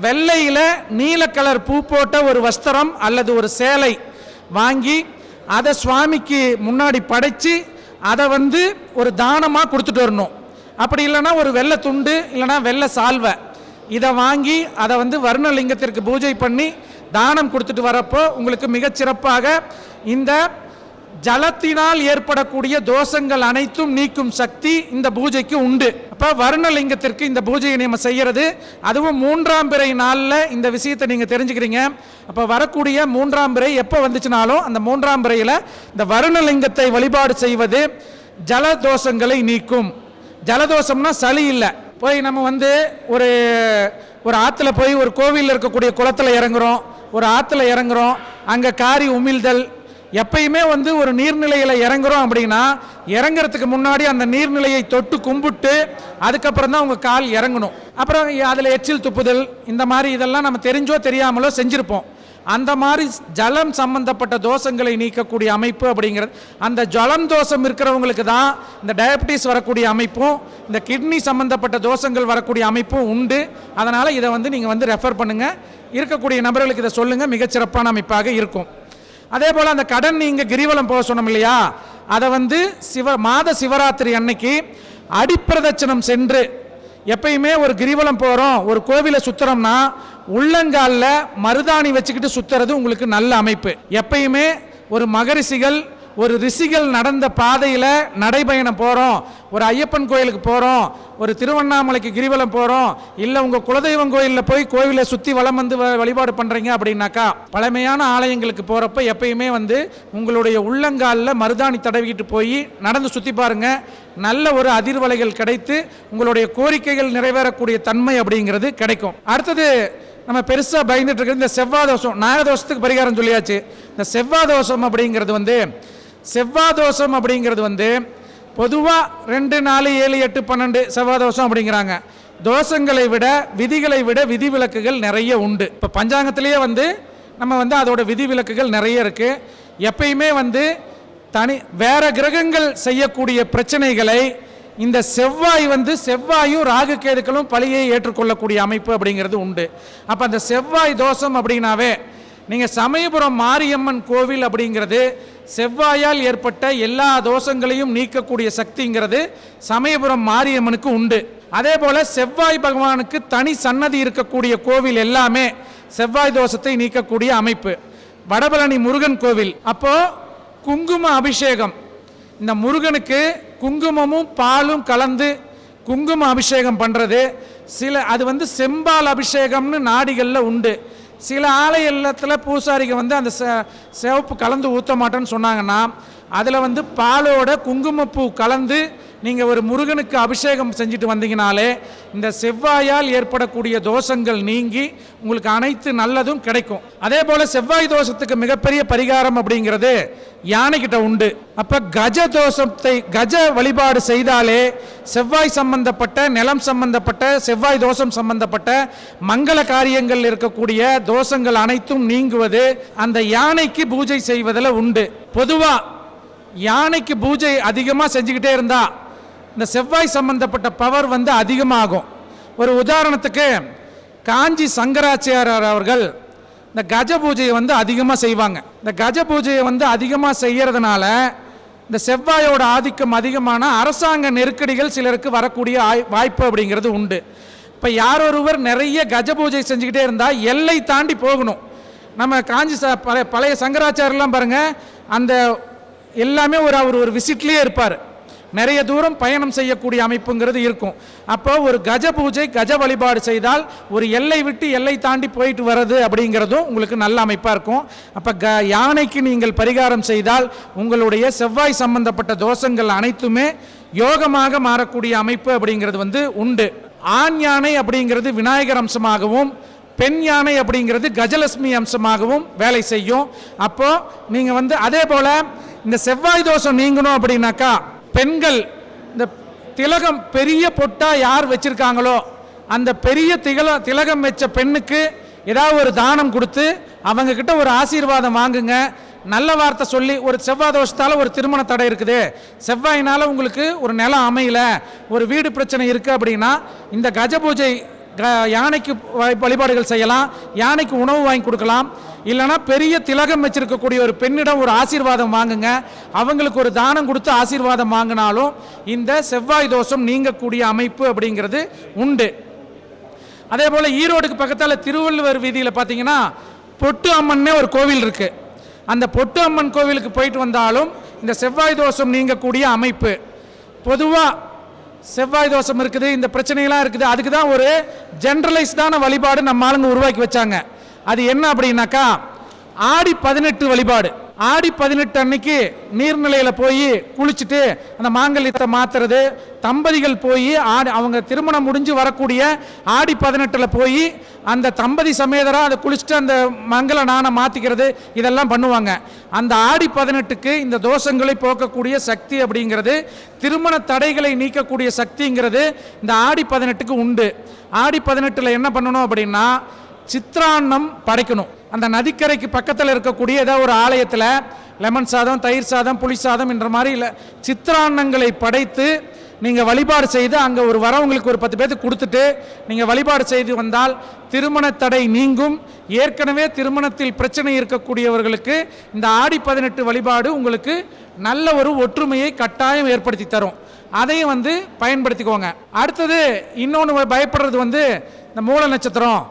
வெள்ளையில நீல கலர் பூ போட்ட ஒரு வஸ்திரம் அல்லது ஒரு சேலை வாங்கி அதை சுவாமிக்கு முன்னாடி படைச்சு அதை வந்து ஒரு தானமாக கொடுத்துட்டு வரணும். அப்படி இல்லைன்னா ஒரு வெள்ளை துண்டு இல்லைன்னா வெள்ளை சால்வை இதை வாங்கி அதை வந்து வருணலிங்கத்திற்கு பூஜை பண்ணி தானம் கொடுத்துட்டு வரப்போ உங்களுக்கு மிகச்சிறப்பாக இந்த ஜலத்தினால் ஏற்படக்கூடிய தோஷங்கள் அனைத்தும் நீக்கும் சக்தி இந்த பூஜைக்கு உண்டு. அப்போ வருணலிங்கத்திற்கு இந்த பூஜையை நம்ம செய்யறது, அதுவும் 3ஆம் பிறை நாளில் இந்த விஷயத்தை நீங்கள் தெரிஞ்சுக்கிறீங்க. அப்போ வரக்கூடிய 3ஆம் பிறை எப்போ வந்துச்சுனாலும் அந்த 3ஆம் பிறையில் இந்த வருணலிங்கத்தை வழிபாடு செய்வது ஜலதோஷங்களை நீக்கும். ஜலதோஷம்னா சளி இல்லை. போய் நம்ம வந்து ஒரு ஆற்றுல போய் ஒரு கோவிலில் இருக்கக்கூடிய குளத்தில் இறங்குறோம், ஒரு ஆற்றுல இறங்குறோம், அங்கே காரி உமிழ்தல். எப்பயுமே வந்து ஒரு நீர்நிலையில் இறங்குறோம் அப்படின்னா இறங்குறதுக்கு முன்னாடி அந்த நீர்நிலையை தொட்டு கும்பிட்டு அதுக்கப்புறம் தான் உங்கள் கால் இறங்கணும். அப்புறம் அதில் எச்சில் துப்புதல் இந்த மாதிரி இதெல்லாம் நம்ம தெரிஞ்சோ தெரியாமலோ செஞ்சுருப்போம். அந்த மாதிரி ஜலம் சம்பந்தப்பட்ட தோஷங்களை நீக்கக்கூடிய அமைப்பு அப்படிங்கிறது. அந்த ஜலம் தோஷம் இருக்கிறவங்களுக்கு தான் இந்த டயபிட்டிஸ் வரக்கூடிய அமைப்பும் இந்த கிட்னி சம்பந்தப்பட்ட தோஷங்கள் வரக்கூடிய அமைப்பும் உண்டு. அதனால் இதை வந்து நீங்கள் வந்து ரெஃபர் பண்ணுங்கள், இருக்கக்கூடிய நபர்களுக்கு இதை சொல்லுங்கள், மிகச்சிறப்பான அமைப்பாக இருக்கும். அதே போல் அந்த கடன் நீங்கள் கிரிவலம் போக சொன்னோம் இல்லையா, அதை வந்து மாத சிவராத்திரி அன்னைக்கு அடிப்பிரதட்சணம் சென்று, எப்பயுமே ஒரு கிரிவலம் போகிறோம் ஒரு கோவிலை சுற்றுறோம்னா உள்ளங்காலில் மருதாணி வச்சுக்கிட்டு சுற்றுறது உங்களுக்கு நல்ல அமைப்பு. எப்பயுமே ஒரு மகரிஷிகள் ஒரு ரிஷிகள் நடந்த பாதையில் நடைபயணம் போகிறோம், ஒரு ஐயப்பன் கோயிலுக்கு போகிறோம், ஒரு திருவண்ணாமலைக்கு கிரிவலம் போகிறோம், இல்லை உங்கள் குலதெய்வம் கோயிலில் போய் கோவிலை சுற்றி வலம் வந்து வழிபாடு பண்ணுறீங்க அப்படின்னாக்கா பழமையான ஆலயங்களுக்கு போகிறப்ப எப்பயுமே வந்து உங்களுடைய உள்ளங்காலில் மருதாணி தடவிக்கிட்டு போய் நடந்து சுற்றி பாருங்கள். நல்ல ஒரு அதிர்வலைகள் கிடைத்து உங்களுடைய கோரிக்கைகள் நிறைவேறக்கூடிய தன்மை அப்படிங்கிறது கிடைக்கும். அடுத்தது நம்ம பெருசாக பயந்துட்டு இருக்கிறது இந்த செவ்வாய் தோஷம். நாகதோஷத்துக்கு பரிகாரம் சொல்லியாச்சு. இந்த செவ்வாய் தோஷம் அப்படிங்கிறது வந்து பொதுவாக 2, 4, 7, 8, 12 செவ்வாய் தோஷம் அப்படிங்கிறாங்க. தோஷங்களை விட விதிகளை விட விதிவிலக்குகள் நிறைய உண்டு. இப்போ பஞ்சாங்கத்திலேயே வந்து நம்ம வந்து அதோட விதிவிலக்குகள் நிறைய இருக்குது. எப்பயுமே வந்து வேற கிரகங்கள் செய்யக்கூடிய பிரச்சனைகளை இந்த செவ்வாயும் ராகு கேதுக்களும் பழியை ஏற்றுக்கொள்ளக்கூடிய அமைப்பு அப்படிங்கிறது உண்டு. அப்போ அந்த செவ்வாய் தோஷம் அப்படின்னாவே நீங்கள் சமயபுரம் மாரியம்மன் கோவில் அப்படிங்கிறது செவ்வாயால் ஏற்பட்ட எல்லா தோஷங்களையும் நீக்கக்கூடிய சக்திங்கிறது சமயபுரம் மாரியம்மனுக்கு உண்டு. அதே போல் செவ்வாய் பகவானுக்கு தனி சன்னதி இருக்கக்கூடிய கோவில் எல்லாமே செவ்வாய் தோஷத்தை நீக்கக்கூடிய அமைப்பு. வடபழனி முருகன் கோவில் அப்போ குங்கும அபிஷேகம், இந்த முருகனுக்கு குங்குமமும் பாலும் கலந்து குங்கும அபிஷேகம் பண்ணுறது அது வந்து செம்பால் அபிஷேகம்னு நாடிகளில் உண்டு. சில ஆலயத்தில் பூசாரிகள் வந்து அந்த சிவப்பு கலந்து ஊற்ற மாட்டேன்னு சொன்னாங்கன்னா அதில் வந்து பாலோட குங்குமப்பூ கலந்து நீங்கள் ஒரு முருகனுக்கு அபிஷேகம் செஞ்சுட்டு வந்தீங்கனாலே இந்த செவ்வாயால் ஏற்படக்கூடிய தோஷங்கள் நீங்கி உங்களுக்கு அனைத்து நல்லதும் கிடைக்கும். அதே போல் செவ்வாய் தோஷத்துக்கு மிகப்பெரிய பரிகாரம் அப்படிங்கிறது யானைக்கிட்ட உண்டு. அப்போ கஜ வழிபாடு செய்தாலே செவ்வாய் சம்பந்தப்பட்ட நிலம் சம்பந்தப்பட்ட செவ்வாய் தோஷம் சம்பந்தப்பட்ட மங்கள காரியங்கள் இருக்கக்கூடிய தோஷங்கள் அனைத்தும் நீங்குவது அந்த யானைக்கு பூஜை செய்வதில் உண்டு. பொதுவாக யானைக்கு பூஜை அதிகமாக செஞ்சுக்கிட்டே இருந்தா இந்த செவ்வாய் சம்பந்தப்பட்ட பவர் வந்து அதிகமாகும். ஒரு உதாரணத்துக்கு காஞ்சி சங்கராச்சாரியார் அவர்கள் இந்த கஜ பூஜையை வந்து அதிகமாக செய்வாங்க. இந்த கஜ பூஜையை வந்து அதிகமாக செய்யறதுனால இந்த செவ்வாயோட ஆதிக்கம் அதிகமான அரசாங்க நெருக்கடிகள் சிலருக்கு வரக்கூடிய வாய்ப்பு அப்படிங்கிறது உண்டு. இப்போ யார் ஒருவர் நிறைய கஜ பூஜை செஞ்சுக்கிட்டே இருந்தால் எல்லை தாண்டி போகணும். நம்ம காஞ்சி பழைய சங்கராச்சாரியெல்லாம் பாருங்கள், அந்த எல்லாமே அவர் ஒரு விசிட்லேயே இருப்பார். நிறைய தூரம் பயணம் செய்யக்கூடிய அமைப்புங்கிறது இருக்கும். அப்போ ஒரு கஜ பூஜை கஜ வழிபாடு செய்தால் ஒரு எல்லை விட்டு எல்லை தாண்டி போயிட்டு வர்றது அப்படிங்கிறதும் உங்களுக்கு நல்ல அமைப்பாக இருக்கும். அப்போ யானைக்கு நீங்கள் பரிகாரம் செய்தால் உங்களுடைய செவ்வாய் சம்பந்தப்பட்ட தோஷங்கள் அனைத்துமே யோகமாக மாறக்கூடிய அமைப்பு அப்படிங்கிறது வந்து உண்டு. ஆண் யானை அப்படிங்கிறது விநாயகர் அம்சமாகவும் பெண் யானை அப்படிங்கிறது கஜலட்சுமி அம்சமாகவும் வேலை செய்யும். அப்போ நீங்கள் வந்து அதே போல் இந்த செவ்வாய் தோஷம் நீங்கணும் அப்படின்னாக்கா பெண்கள் இந்த திலகம் பெரிய பொட்டா யார் வச்சிருக்காங்களோ அந்த பெரிய திலகம் வச்ச பெண்ணுக்கு ஏதாவது ஒரு தானம் கொடுத்து அவங்க கிட்ட ஒரு ஆசீர்வாதம் வாங்குங்க. நல்ல வார்த்தை சொல்லி, ஒரு செவ்வாய் தோஷத்தால் ஒரு திருமண தடை இருக்குது, செவ்வாயினால் உங்களுக்கு ஒரு நிலம் அமையல, ஒரு வீடு பிரச்சனை இருக்குது அப்படின்னா இந்த கஜ பூஜை யானைக்கு வழிபாடுகள் செய்யலாம். யானைக்கு உணவு வாங்கி கொடுக்கலாம். இல்லைனா பெரிய திலகம் வச்சிருக்கக்கூடிய ஒரு பெண்ணிடம் ஒரு ஆசீர்வாதம் வாங்குங்க. அவங்களுக்கு ஒரு தானம் கொடுத்து ஆசீர்வாதம் வாங்கினாலும் இந்த செவ்வாய் தோஷம் நீங்கக்கூடிய அமைப்பு அப்படிங்கிறது உண்டு. அதே போல் ஈரோடுக்கு பக்கத்தில் திருவள்ளுவர் வீதியில் பார்த்தீங்கன்னா பொட்டு அம்மன்னே ஒரு கோவில் இருக்குது. அந்த பொட்டு அம்மன் கோவிலுக்கு போயிட்டு வந்தாலும் இந்த செவ்வாய் தோஷம் நீங்கக்கூடிய அமைப்பு. பொதுவாக செவ்வாய் தோஷம் இருக்குது, இந்த பிரச்சனைகள்லாம் இருக்குது, அதுக்கு தான் ஒரு ஜென்ரலைஸ்டான வழிபாடு நம்ம ஆளுங்க உருவாக்கி வச்சாங்க. அது என்ன அப்படின்னாக்கா ஆடி 18 வழிபாடு. ஆடி 18 அன்னைக்கு நீர்நிலையில் போய் குளிச்சுட்டு அந்த மாங்கல்யத்தை மாற்றுறது, தம்பதிகள் போய் அவங்க திருமணம் முடிஞ்சு வரக்கூடிய ஆடி 18 போய் அந்த தம்பதி சமேதராக அதை குளிச்சுட்டு அந்த மங்கள நாணை மாற்றிக்கிறது, இதெல்லாம் பண்ணுவாங்க. அந்த ஆடி 18க்கு இந்த தோஷங்களை போக்கக்கூடிய சக்தி அப்படிங்கிறது, திருமண தடைகளை நீக்கக்கூடிய சக்திங்கிறது இந்த ஆடி 18க்கு உண்டு. ஆடி 18 என்ன பண்ணணும் அப்படின்னா சித்ரான்னம் படைக்கணும். அந்த நதிக்கரைக்கு பக்கத்தில் இருக்கக்கூடிய ஏதாவது ஒரு ஆலயத்தில் லெமன் சாதம், தயிர் சாதம், புளி சாதம் என்ற மாதிரி சித்ரான்னங்களை படைத்து நீங்கள் வழிபாடு செய்து அங்கே ஒரு வரவங்களுக்கு ஒரு 10 பேருக்கு கொடுத்துட்டு நீங்கள் வழிபாடு செய்து வந்தால் திருமண தடை நீங்கும். ஏற்கனவே திருமணத்தில் பிரச்சனை இருக்கக்கூடியவர்களுக்கு இந்த ஆடி 18 வழிபாடு உங்களுக்கு நல்ல ஒரு ஒற்றுமையை கட்டாயம் ஏற்படுத்தி தரும். அதையும் வந்து பயன்படுத்திக்கோங்க. அடுத்தது இன்னொன்று பயப்படுறது வந்து இந்த மூல நட்சத்திரம்.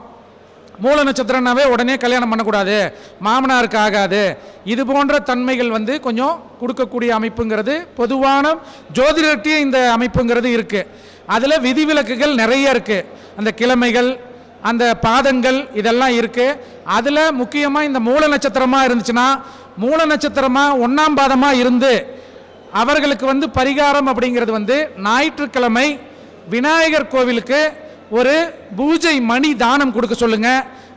மூல நட்சத்திரம்னாவே உடனே கல்யாணம் பண்ணக்கூடாது, மாமனாருக்கு ஆகாது, இது போன்ற தன்மைகள் வந்து கொஞ்சம் கொடுக்கக்கூடிய அமைப்புங்கிறது பொதுவான ஜோதிடர்கிட்டயே இந்த அமைப்புங்கிறது இருக்குது. அதில் விதிவிலக்குகள் நிறைய இருக்குது. அந்த கிழமைகள், அந்த பாதங்கள் இதெல்லாம் இருக்குது. அதில் முக்கியமாக இந்த மூல நட்சத்திரமாக இருந்துச்சுன்னா, மூல நட்சத்திரமாக 1ஆம் பாதமாக இருந்து அவர்களுக்கு வந்து பரிகாரம் அப்படிங்கிறது வந்து ஞாயிற்றுக்கிழமை விநாயகர் கோவிலுக்கு ஒரு பூஜை மணி தானம் கொடுக்க சொல்லுங்க.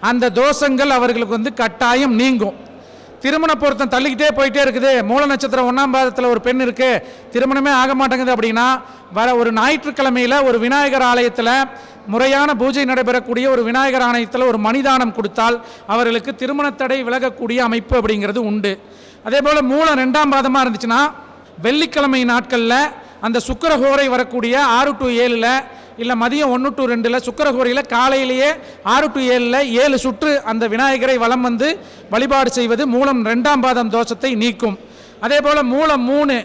அந்த தோஷங்கள் அவர்களுக்கு வந்து கட்டாயம் நீங்கும். திருமண பொருத்தம் தள்ளிக்கிட்டே போயிட்டே இருக்குது, மூல நட்சத்திரம் 1ஆம் பாதத்தில் ஒரு பெண் இருக்கு, திருமணமே ஆக மாட்டேங்குது அப்படின்னா வர ஒரு ஞாயிற்றுக்கிழமையில் ஒரு விநாயகர் ஆலயத்தில் முறையான பூஜை நடைபெறக்கூடிய ஒரு விநாயகர் ஆலயத்தில் ஒரு மணிதானம் கொடுத்தால் அவர்களுக்கு திருமணத்தடை விலகக்கூடிய அமைப்பு அப்படிங்கிறது உண்டு. அதே போல் மூலம் 2ஆம் பாதமாக இருந்துச்சுன்னா வெள்ளிக்கிழமை நாட்களில் அந்த சுக்கிரஹோரை வரக்கூடிய 6 to 7 இல்லை மதியம் 1 to 2 சுக்கிரஹோரையில் காலையிலேயே 6 to 7 7 சுற்று அந்த விநாயகரை வலம் வந்து வழிபாடு செய்வது மூலம் 2ஆம் பாதம் தோஷத்தை நீக்கும். அதே போல் மூலம் 3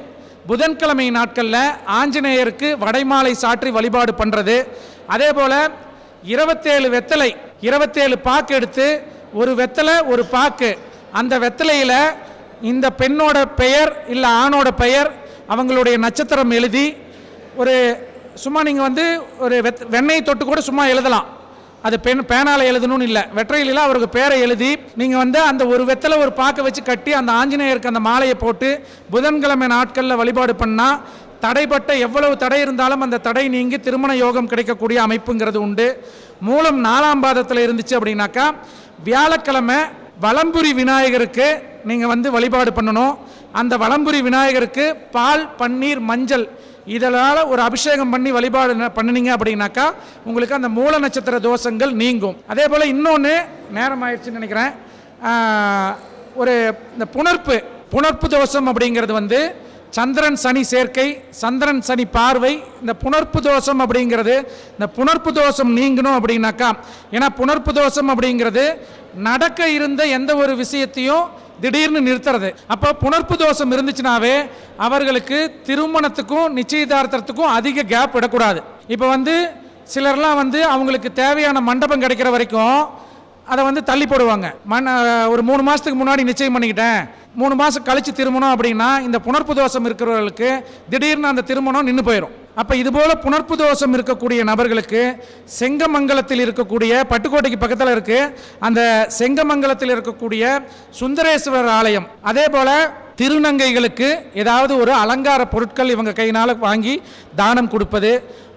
புதன்கிழமை நாட்களில் ஆஞ்சநேயருக்கு வடைமாலை சாற்றி வழிபாடு பண்ணுறது. அதே போல் 27 வெத்தலை 27 பாக்கு எடுத்து ஒரு வெத்தலை ஒரு பாக்கு, அந்த வெத்தலையில் இந்த பெண்ணோட பெயர் இல்லை ஆணோட பெயர் அவங்களுடைய நட்சத்திரம் எழுதி ஒரு சும்மா நீங்கள் வந்து ஒரு வெண்ணெய் தொட்டு கூட சும்மா எழுதலாம், அது பேனால் எழுதணும்னு இல்லை, வெற்றையில அவருக்கு பேரை எழுதி நீங்கள் வந்து அந்த ஒரு வெத்தலை ஒரு பாக்க வச்சு கட்டி அந்த ஆஞ்சநேயருக்கு அந்த மாலையை போட்டு புதன்கிழமை நாட்களில் வழிபாடு பண்ணால் தடைப்பட்ட எவ்வளவு தடை இருந்தாலும் அந்த தடை நீங்கி திருமண யோகம் கிடைக்கக்கூடிய அமைப்புங்கிறது உண்டு. மூலம் 4ஆம் பாதத்தில் இருந்துச்சு அப்படின்னாக்கா வியாழக்கிழமை வலம்புரி விநாயகருக்கு நீங்கள் வந்து வழிபாடு பண்ணணும். அந்த வலம்புரி விநாயகருக்கு பால் பன்னீர் மஞ்சள் இதனால் ஒரு அபிஷேகம் பண்ணி வழிபாடு பண்ணினீங்க அப்படின்னாக்கா உங்களுக்கு அந்த மூல நட்சத்திர தோஷங்கள் நீங்கும். அதே போல் இன்னொன்று நேரம் ஆயிடுச்சுன்னு நினைக்கிறேன், ஒரு இந்த புணர்ப்பு தோஷம் அப்படிங்கிறது வந்து சந்திரன் சனி சேர்க்கை, சந்திரன் சனி பார்வை, இந்த புணர்ப்பு தோஷம் அப்படிங்கிறது இந்த புணர்ப்பு தோஷம் நீங்கணும் அப்படின்னாக்கா, ஏன்னா புணர்ப்பு தோஷம் அப்படிங்கிறது நடக்க இருந்த எந்த ஒரு விஷயத்தையும் திடீர்னு நிறுத்துறது. அப்போ புணர்ப்பு தோஷம் இருந்துச்சுனாவே அவர்களுக்கு திருமணத்துக்கும் நிச்சயதார்த்தத்துக்கும் அதிக கேப் விடக்கூடாது. இப்போ வந்து சிலர்லாம் வந்து அவங்களுக்கு தேவையான மண்டபம் கிடைக்கிற வரைக்கும் அதை வந்து தள்ளி போடுவாங்க. ஒரு 3 மாதத்துக்கு முன்னாடி நிச்சயம் பண்ணிக்கிட்டேன், 3 மாதம் கழித்து திருமணம் அப்படின்னா இந்த புணர்ப்பு தோஷம் இருக்கிறவர்களுக்கு திடீர்னு அந்த திருமணம் நின்று போயிடும். அப்போ இதுபோல் புணர்ப்பு தோஷம் இருக்கக்கூடிய நபர்களுக்கு செங்கமங்கலத்தில் இருக்கக்கூடிய பட்டுக்கோட்டைக்கு பக்கத்தில் இருக்குது அந்த செங்கமங்கலத்தில் இருக்கக்கூடிய சுந்தரேஸ்வரர் ஆலயம், அதே போல் திருநங்கைகளுக்கு ஏதாவது ஒரு அலங்கார பொருட்கள் இவங்க கையினால் வாங்கி தானம் கொடுப்பது.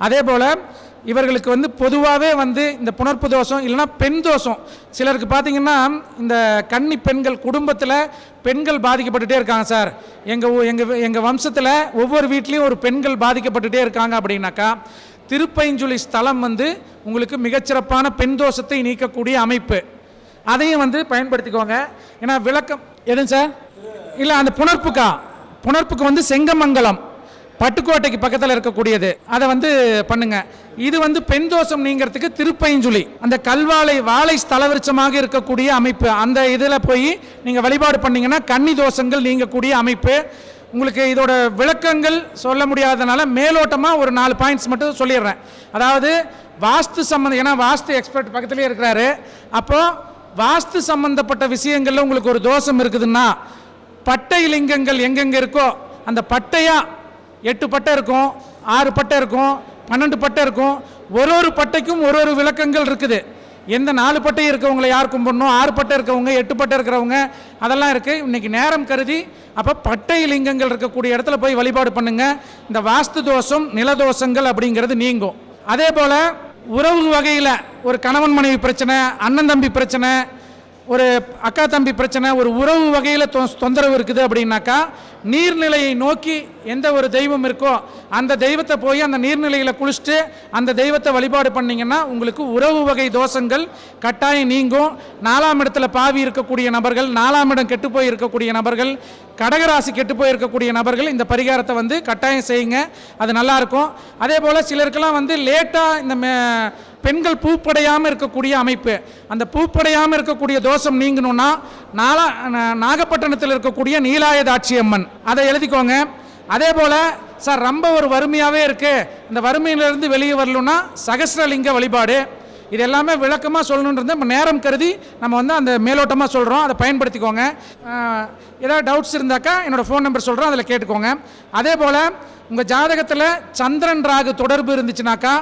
அதே போல் இவர்களுக்கு வந்து பொதுவாகவே வந்து இந்த புணர்ப்பு தோஷம் இல்லைன்னா பெண் தோஷம் சிலருக்கு பார்த்திங்கன்னா இந்த கன்னி பெண்கள் குடும்பத்தில் பெண்கள் பாதிக்கப்பட்டுட்டே இருக்காங்க சார், எங்கள் வம்சத்தில் ஒவ்வொரு வீட்லேயும் ஒரு பெண்கள் பாதிக்கப்பட்டுட்டே இருக்காங்க அப்படின்னாக்கா திருப்பைஞ்சுழி ஸ்தலம் வந்து உங்களுக்கு மிகச்சிறப்பான பெண் தோஷத்தை நீக்கக்கூடிய அமைப்பு, அதையும் வந்து பயன்படுத்திக்கோங்க. ஏன்னா விளக்கம் எதுங்க சார் இல்லை அந்த புணர்ப்புக்கு வந்து செங்கமங்கலம் பட்டுக்கோட்டைக்கு பக்கத்தில் இருக்கக்கூடியது, அதை வந்து பண்ணுங்க. இது வந்து பெண் தோஷம் நீங்கிறதுக்கு திருப்பைஞ்சுழி அந்த கல்வாழை வாழை ஸ்தலவிருச்சமாக இருக்கக்கூடிய அமைப்பு, அந்த இதில் போய் நீங்கள் வழிபாடு பண்ணீங்கன்னா கன்னி தோஷங்கள் நீங்கக்கூடிய அமைப்பு. உங்களுக்கு இதோட விளக்கங்கள் சொல்ல முடியாதனால மேலோட்டமாக ஒரு 4 பாயிண்ட்ஸ் மட்டும் சொல்லிடுறேன். அதாவது வாஸ்து சம்பந்தம், ஏன்னா வாஸ்து எக்ஸ்பர்ட் பக்கத்துலேயே இருக்கிறாரு, அப்போது வாஸ்து சம்பந்தப்பட்ட விஷயங்களில் உங்களுக்கு ஒரு தோஷம் இருக்குதுன்னா பட்டை லிங்கங்கள் எங்கெங்கே இருக்கோ அந்த பட்டையாக 8 பட்டை இருக்கும், 6 பட்டை இருக்கும், 12 பட்டை இருக்கும், ஒரு பட்டைக்கும் ஒரு விளக்கங்கள் இருக்குது. எந்த 4 பட்டை இருக்கவங்களை யார் கும்பிடணும், 6 பட்டை இருக்கவங்க, 8 பட்டை இருக்கிறவங்க அதெல்லாம் இருக்குது. இன்றைக்கி நேரம் கருதி அப்போ பட்டை லிங்கங்கள் இருக்கக்கூடிய இடத்துல போய் வழிபாடு பண்ணுங்கள். இந்த வாஸ்து தோஷம் நிலதோஷங்கள் அப்படிங்கிறது நீங்கும். அதே போல் உறவு வகையில் ஒரு கணவன் மனைவி பிரச்சனை, அண்ணன் தம்பி பிரச்சனை, ஒரு அக்கா தம்பி பிரச்சனை, ஒரு உறவு வகையில் தொந்தரவு இருக்குது அப்படின்னாக்கா நீர்நிலையை நோக்கி எந்த ஒரு தெய்வம் இருக்கோ அந்த தெய்வத்தை போய் அந்த நீர்நிலையில் குளிச்சுட்டு அந்த தெய்வத்தை வழிபாடு பண்ணிங்கன்னா உங்களுக்கு உறவு வகை தோஷங்கள் கட்டாயம் நீங்கும். 4ஆம் இடத்துல பாவி இருக்கக்கூடிய நபர்கள், 4ஆம் இடம் கெட்டு போய் இருக்கக்கூடிய நபர்கள், கடகராசி கெட்டு போய் இருக்கக்கூடிய நபர்கள் இந்த பரிகாரத்தை வந்து கட்டாயம் செய்யுங்க, அது நல்லாயிருக்கும். அதே போல் சிலருக்கெல்லாம் வந்து லேட்டாக இந்த பெண்கள் பூப்படையாமல் இருக்கக்கூடிய அமைப்பு, அந்த பூப்படையாமல் இருக்கக்கூடிய தோஷம் நீங்கணும்னா நாகப்பட்டினத்தில் இருக்கக்கூடிய நீலாயதாட்சி அம்மன் அதை எழுதிக்கோங்க. அதே போல் சார் ரொம்ப ஒரு வறுமையாகவே இருக்குது, இந்த வறுமையிலிருந்து வெளியே வரணும்னா சகஸ்ரலிங்க வழிபாடு, இது எல்லாமே விளக்கமாக சொல்லணுன்றது நம்ம நேரம் கருதி நம்ம வந்து அந்த மேலோட்டமாக சொல்கிறோம், அதை பயன்படுத்திக்கோங்க. ஏதாவது டவுட்ஸ் இருந்தாக்கா என்னோடய ஃபோன் நம்பர் சொல்கிறோம், அதில் கேட்டுக்கோங்க. அதே போல் உங்கள் ஜாதகத்தில் சந்திரன் ராகு தொடர்பு இருந்துச்சுனாக்கா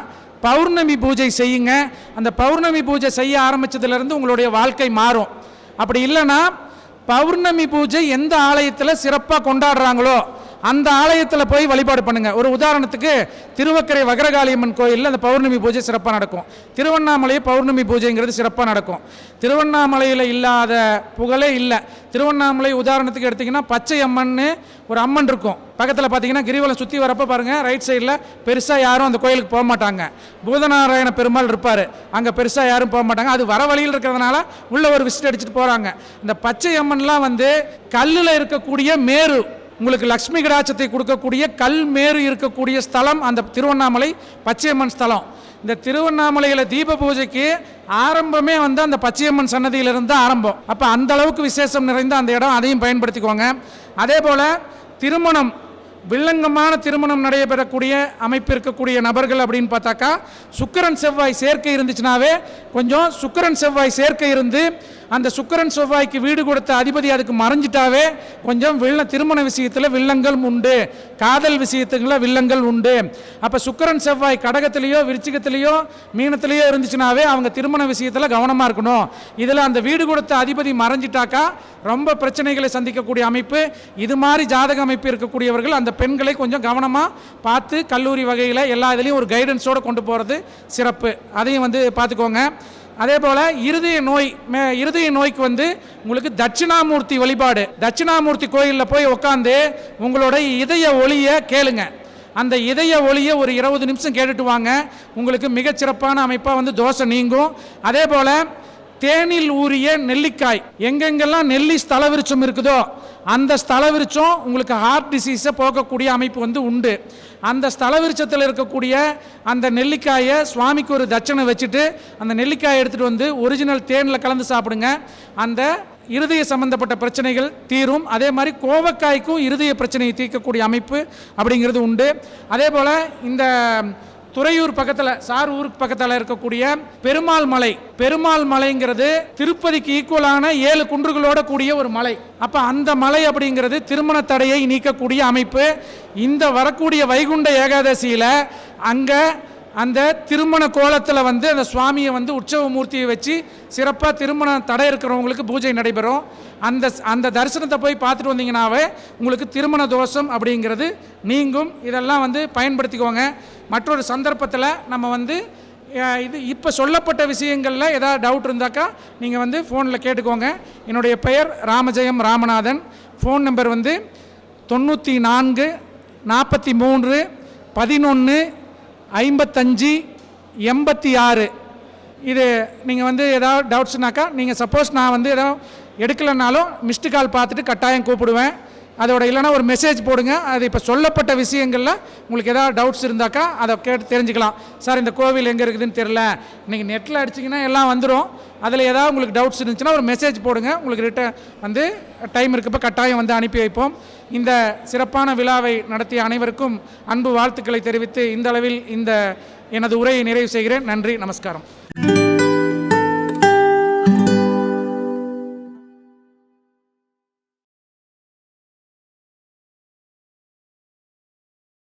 பௌர்ணமி பூஜை செய்யுங்க. அந்த பௌர்ணமி பூஜை செய்ய ஆரம்பித்ததுலேருந்து உங்களுடைய வாழ்க்கை மாறும். அப்படி இல்லைன்னா பௌர்ணமி பூஜை எந்த ஆலயத்தில் சிறப்பாக கொண்டாடுறாங்களோ அந்த ஆலயத்தில் போய் வழிபாடு பண்ணுங்கள். ஒரு உதாரணத்துக்கு திருவக்கரை வகரகாளியம்மன் கோயிலில் அந்த பௌர்ணமி பூஜை சிறப்பாக நடக்கும். திருவண்ணாமலை பௌர்ணமி பூஜைங்கிறது சிறப்பாக நடக்கும். திருவண்ணாமலையில் இல்லாத புகழே இல்லை. திருவண்ணாமலை உதாரணத்துக்கு எடுத்திங்கன்னா பச்சை அம்மன்னு ஒரு அம்மன் இருக்கும். பக்கத்தில் பார்த்தீங்கன்னா கிரிவலம் சுற்றி வரப்போ பாருங்கள், ரைட் சைடில் பெருசாக யாரும் அந்த கோயிலுக்கு போக மாட்டாங்க. பூதநாராயண பெருமாள் இருப்பார், அங்கே பெருசாக யாரும் போக மாட்டாங்க. அது வர வழியில் இருக்கிறதுனால உள்ள ஒரு விசிட் அடிச்சுட்டு போகிறாங்க. இந்த பச்சை அம்மன்லாம் வந்து கல்லில் இருக்கக்கூடிய மேரு, உங்களுக்கு லக்ஷ்மி கடாட்சத்தை கொடுக்கக்கூடிய கல் மேரு இருக்கக்கூடிய ஸ்தலம் அந்த திருவண்ணாமலை பச்சையம்மன் ஸ்தலம். இந்த திருவண்ணாமலையில் தீப பூஜைக்கு ஆரம்பமே வந்து அந்த பச்சையம்மன் சன்னதியிலிருந்து ஆரம்பம். அப்போ அந்த அளவுக்கு விசேஷம் நிறைந்த அந்த இடம், அதையும் பயன்படுத்திக்கோங்க. அதே போல் திருமணம், வில்லங்கமான திருமணம் நடைபெறக்கூடிய அமைப்பு இருக்கக்கூடிய நபர்கள் அப்படின்னு பார்த்தாக்கா, சுக்கிரன் செவ்வாய் சேர்க்கை இருந்துச்சுனாவே, கொஞ்சம் சுக்கிரன் செவ்வாய் சேர்க்கை இருந்து அந்த சுக்கிரன் செவ்வாய்க்கு வீடு கொடுத்த அதிபதி அதுக்கு மறைஞ்சிட்டாவே கொஞ்சம் திருமண விஷயத்தில் வில்லங்கள் உண்டு, காதல் விஷயத்துக்குள்ள வில்லங்கள் உண்டு. அப்போ சுக்கிரன் செவ்வாய் கடகத்திலேயோ விருச்சிகத்திலேயோ மீனத்திலேயோ இருந்துச்சுனாவே அவங்க திருமண விஷயத்தில் கவனமாக இருக்கணும். இதில் அந்த வீடு கொடுத்த அதிபதி மறைஞ்சிட்டாக்கா ரொம்ப பிரச்சனைகளை சந்திக்கக்கூடிய அமைப்பு. இது மாதிரி ஜாதக அமைப்பு இருக்கக்கூடியவர்கள் அந்த பெண்களை கொஞ்சம் கவனமாக பார்த்து கல்லூரி வகையில் எல்லா இதுலேயும் ஒரு கைடன்ஸோடு கொண்டு போகிறது சிறப்பு. அதையும் வந்து பார்த்துக்கோங்க. அதே போல் இருதய நோய்க்கு வந்து உங்களுக்கு தட்சிணாமூர்த்தி வழிபாடு, தட்சிணாமூர்த்தி கோயிலில் போய் உட்காந்து உங்களோட இதய ஒளியை கேளுங்க. அந்த இதய ஒளியை ஒரு 20 நிமிஷம் கேட்டுட்டு வாங்க, உங்களுக்கு மிகச்சிறப்பான அமைப்பாக வந்து தோசை நீங்கும். அதே போல் தேனில் ஊறிய நெல்லிக்காய், எங்கெங்கெல்லாம் நெல்லி ஸ்தல விருட்சம் இருக்குதோ அந்த ஸ்தல விருட்சம் உங்களுக்கு ஹார்ட் டிசீஸை போக்கக்கூடிய அமைப்பு வந்து உண்டு. அந்த ஸ்தல விருட்சத்தில் இருக்கக்கூடிய அந்த நெல்லிக்காயை சுவாமிக்கு ஒரு தட்சணை வச்சுட்டு அந்த நெல்லிக்காயை எடுத்துகிட்டு வந்து ஒரிஜினல் தேனில் கலந்து சாப்பிடுங்க. அந்த இருதய சம்பந்தப்பட்ட பிரச்சனைகள் தீரும். அதே மாதிரி கோவக்காய்க்கும் இருதய பிரச்சனையை தீர்க்கக்கூடிய அமைப்பு அப்படிங்கிறது உண்டு. அதே போல் இந்த துறையூர் பக்கத்தில், சார் ஊருக்கு பக்கத்தில் இருக்கக்கூடிய பெருமாள் மலைங்கிறது திருப்பதிக்கு ஈக்குவலான 7 குன்றுகளோட கூடிய ஒரு மலை. அப்போ அந்த மலை அப்படிங்கிறது திருமண தடையை நீக்கக்கூடிய அமைப்பு. இந்த வரக்கூடிய வைகுண்ட ஏகாதசியில் அங்கே அந்த திருமண கோலத்தில் வந்து அந்த சுவாமியை வந்து உற்சவ மூர்த்தியை வச்சு சிறப்பாக திருமண தடை இருக்கிறவங்களுக்கு பூஜை நடைபெறும். அந்த தரிசனத்தை போய் பார்த்துட்டு வந்தீங்கன்னாவே உங்களுக்கு திருமண தோஷம் அப்படிங்கிறது நீங்கும். இதெல்லாம் வந்து பயன்படுத்திக்கோங்க. மற்றொரு சந்தர்ப்பத்தில் நம்ம வந்து இது இப்போ சொல்லப்பட்ட விஷயங்களில் ஏதாவது டவுட் இருந்தாக்கா நீங்கள் வந்து ஃபோனில் கேட்டுக்கோங்க. என்னுடைய பெயர் ராமஜெயம் ராமநாதன். ஃபோன் நம்பர் வந்து 94 43 11 55 86. இது நீங்கள் வந்து ஏதாவது டவுட்ஸ்னாக்கா நீங்கள் சப்போஸ் நான் வந்து ஏதாவது எடுக்கலைன்னாலும் மிஸ்டு கால் பார்த்துட்டு கட்டாயம் கூப்பிடுவேன். அதோட இல்லைனா ஒரு மெசேஜ் போடுங்க. அது இப்போ சொல்லப்பட்ட விஷயங்களில் உங்களுக்கு ஏதாவது டவுட்ஸ் இருந்தாக்கா அதை கேட்டு தெரிஞ்சுக்கலாம். சார் இந்த கோவில் எங்கே இருக்குதுன்னு தெரில, நீங்கள் நெட்டில் அடிச்சிங்கன்னா எல்லாம் வந்துடும். அதில் ஏதாவது உங்களுக்கு டவுட்ஸ் இருந்துச்சுன்னா ஒரு மெசேஜ் போடுங்க. உங்களுக்கு ரிட்டன் வந்து டைம் இருக்கப்போ கட்டாயம் வந்து அனுப்பி வைப்போம். இந்த சிறப்பான விழாவை நடத்திய அனைவருக்கும் அன்பு வாழ்த்துக்களை தெரிவித்து இந்த அளவில் எனது உரையை நிறைவு செய்கிறேன். நன்றி, நமஸ்காரம்.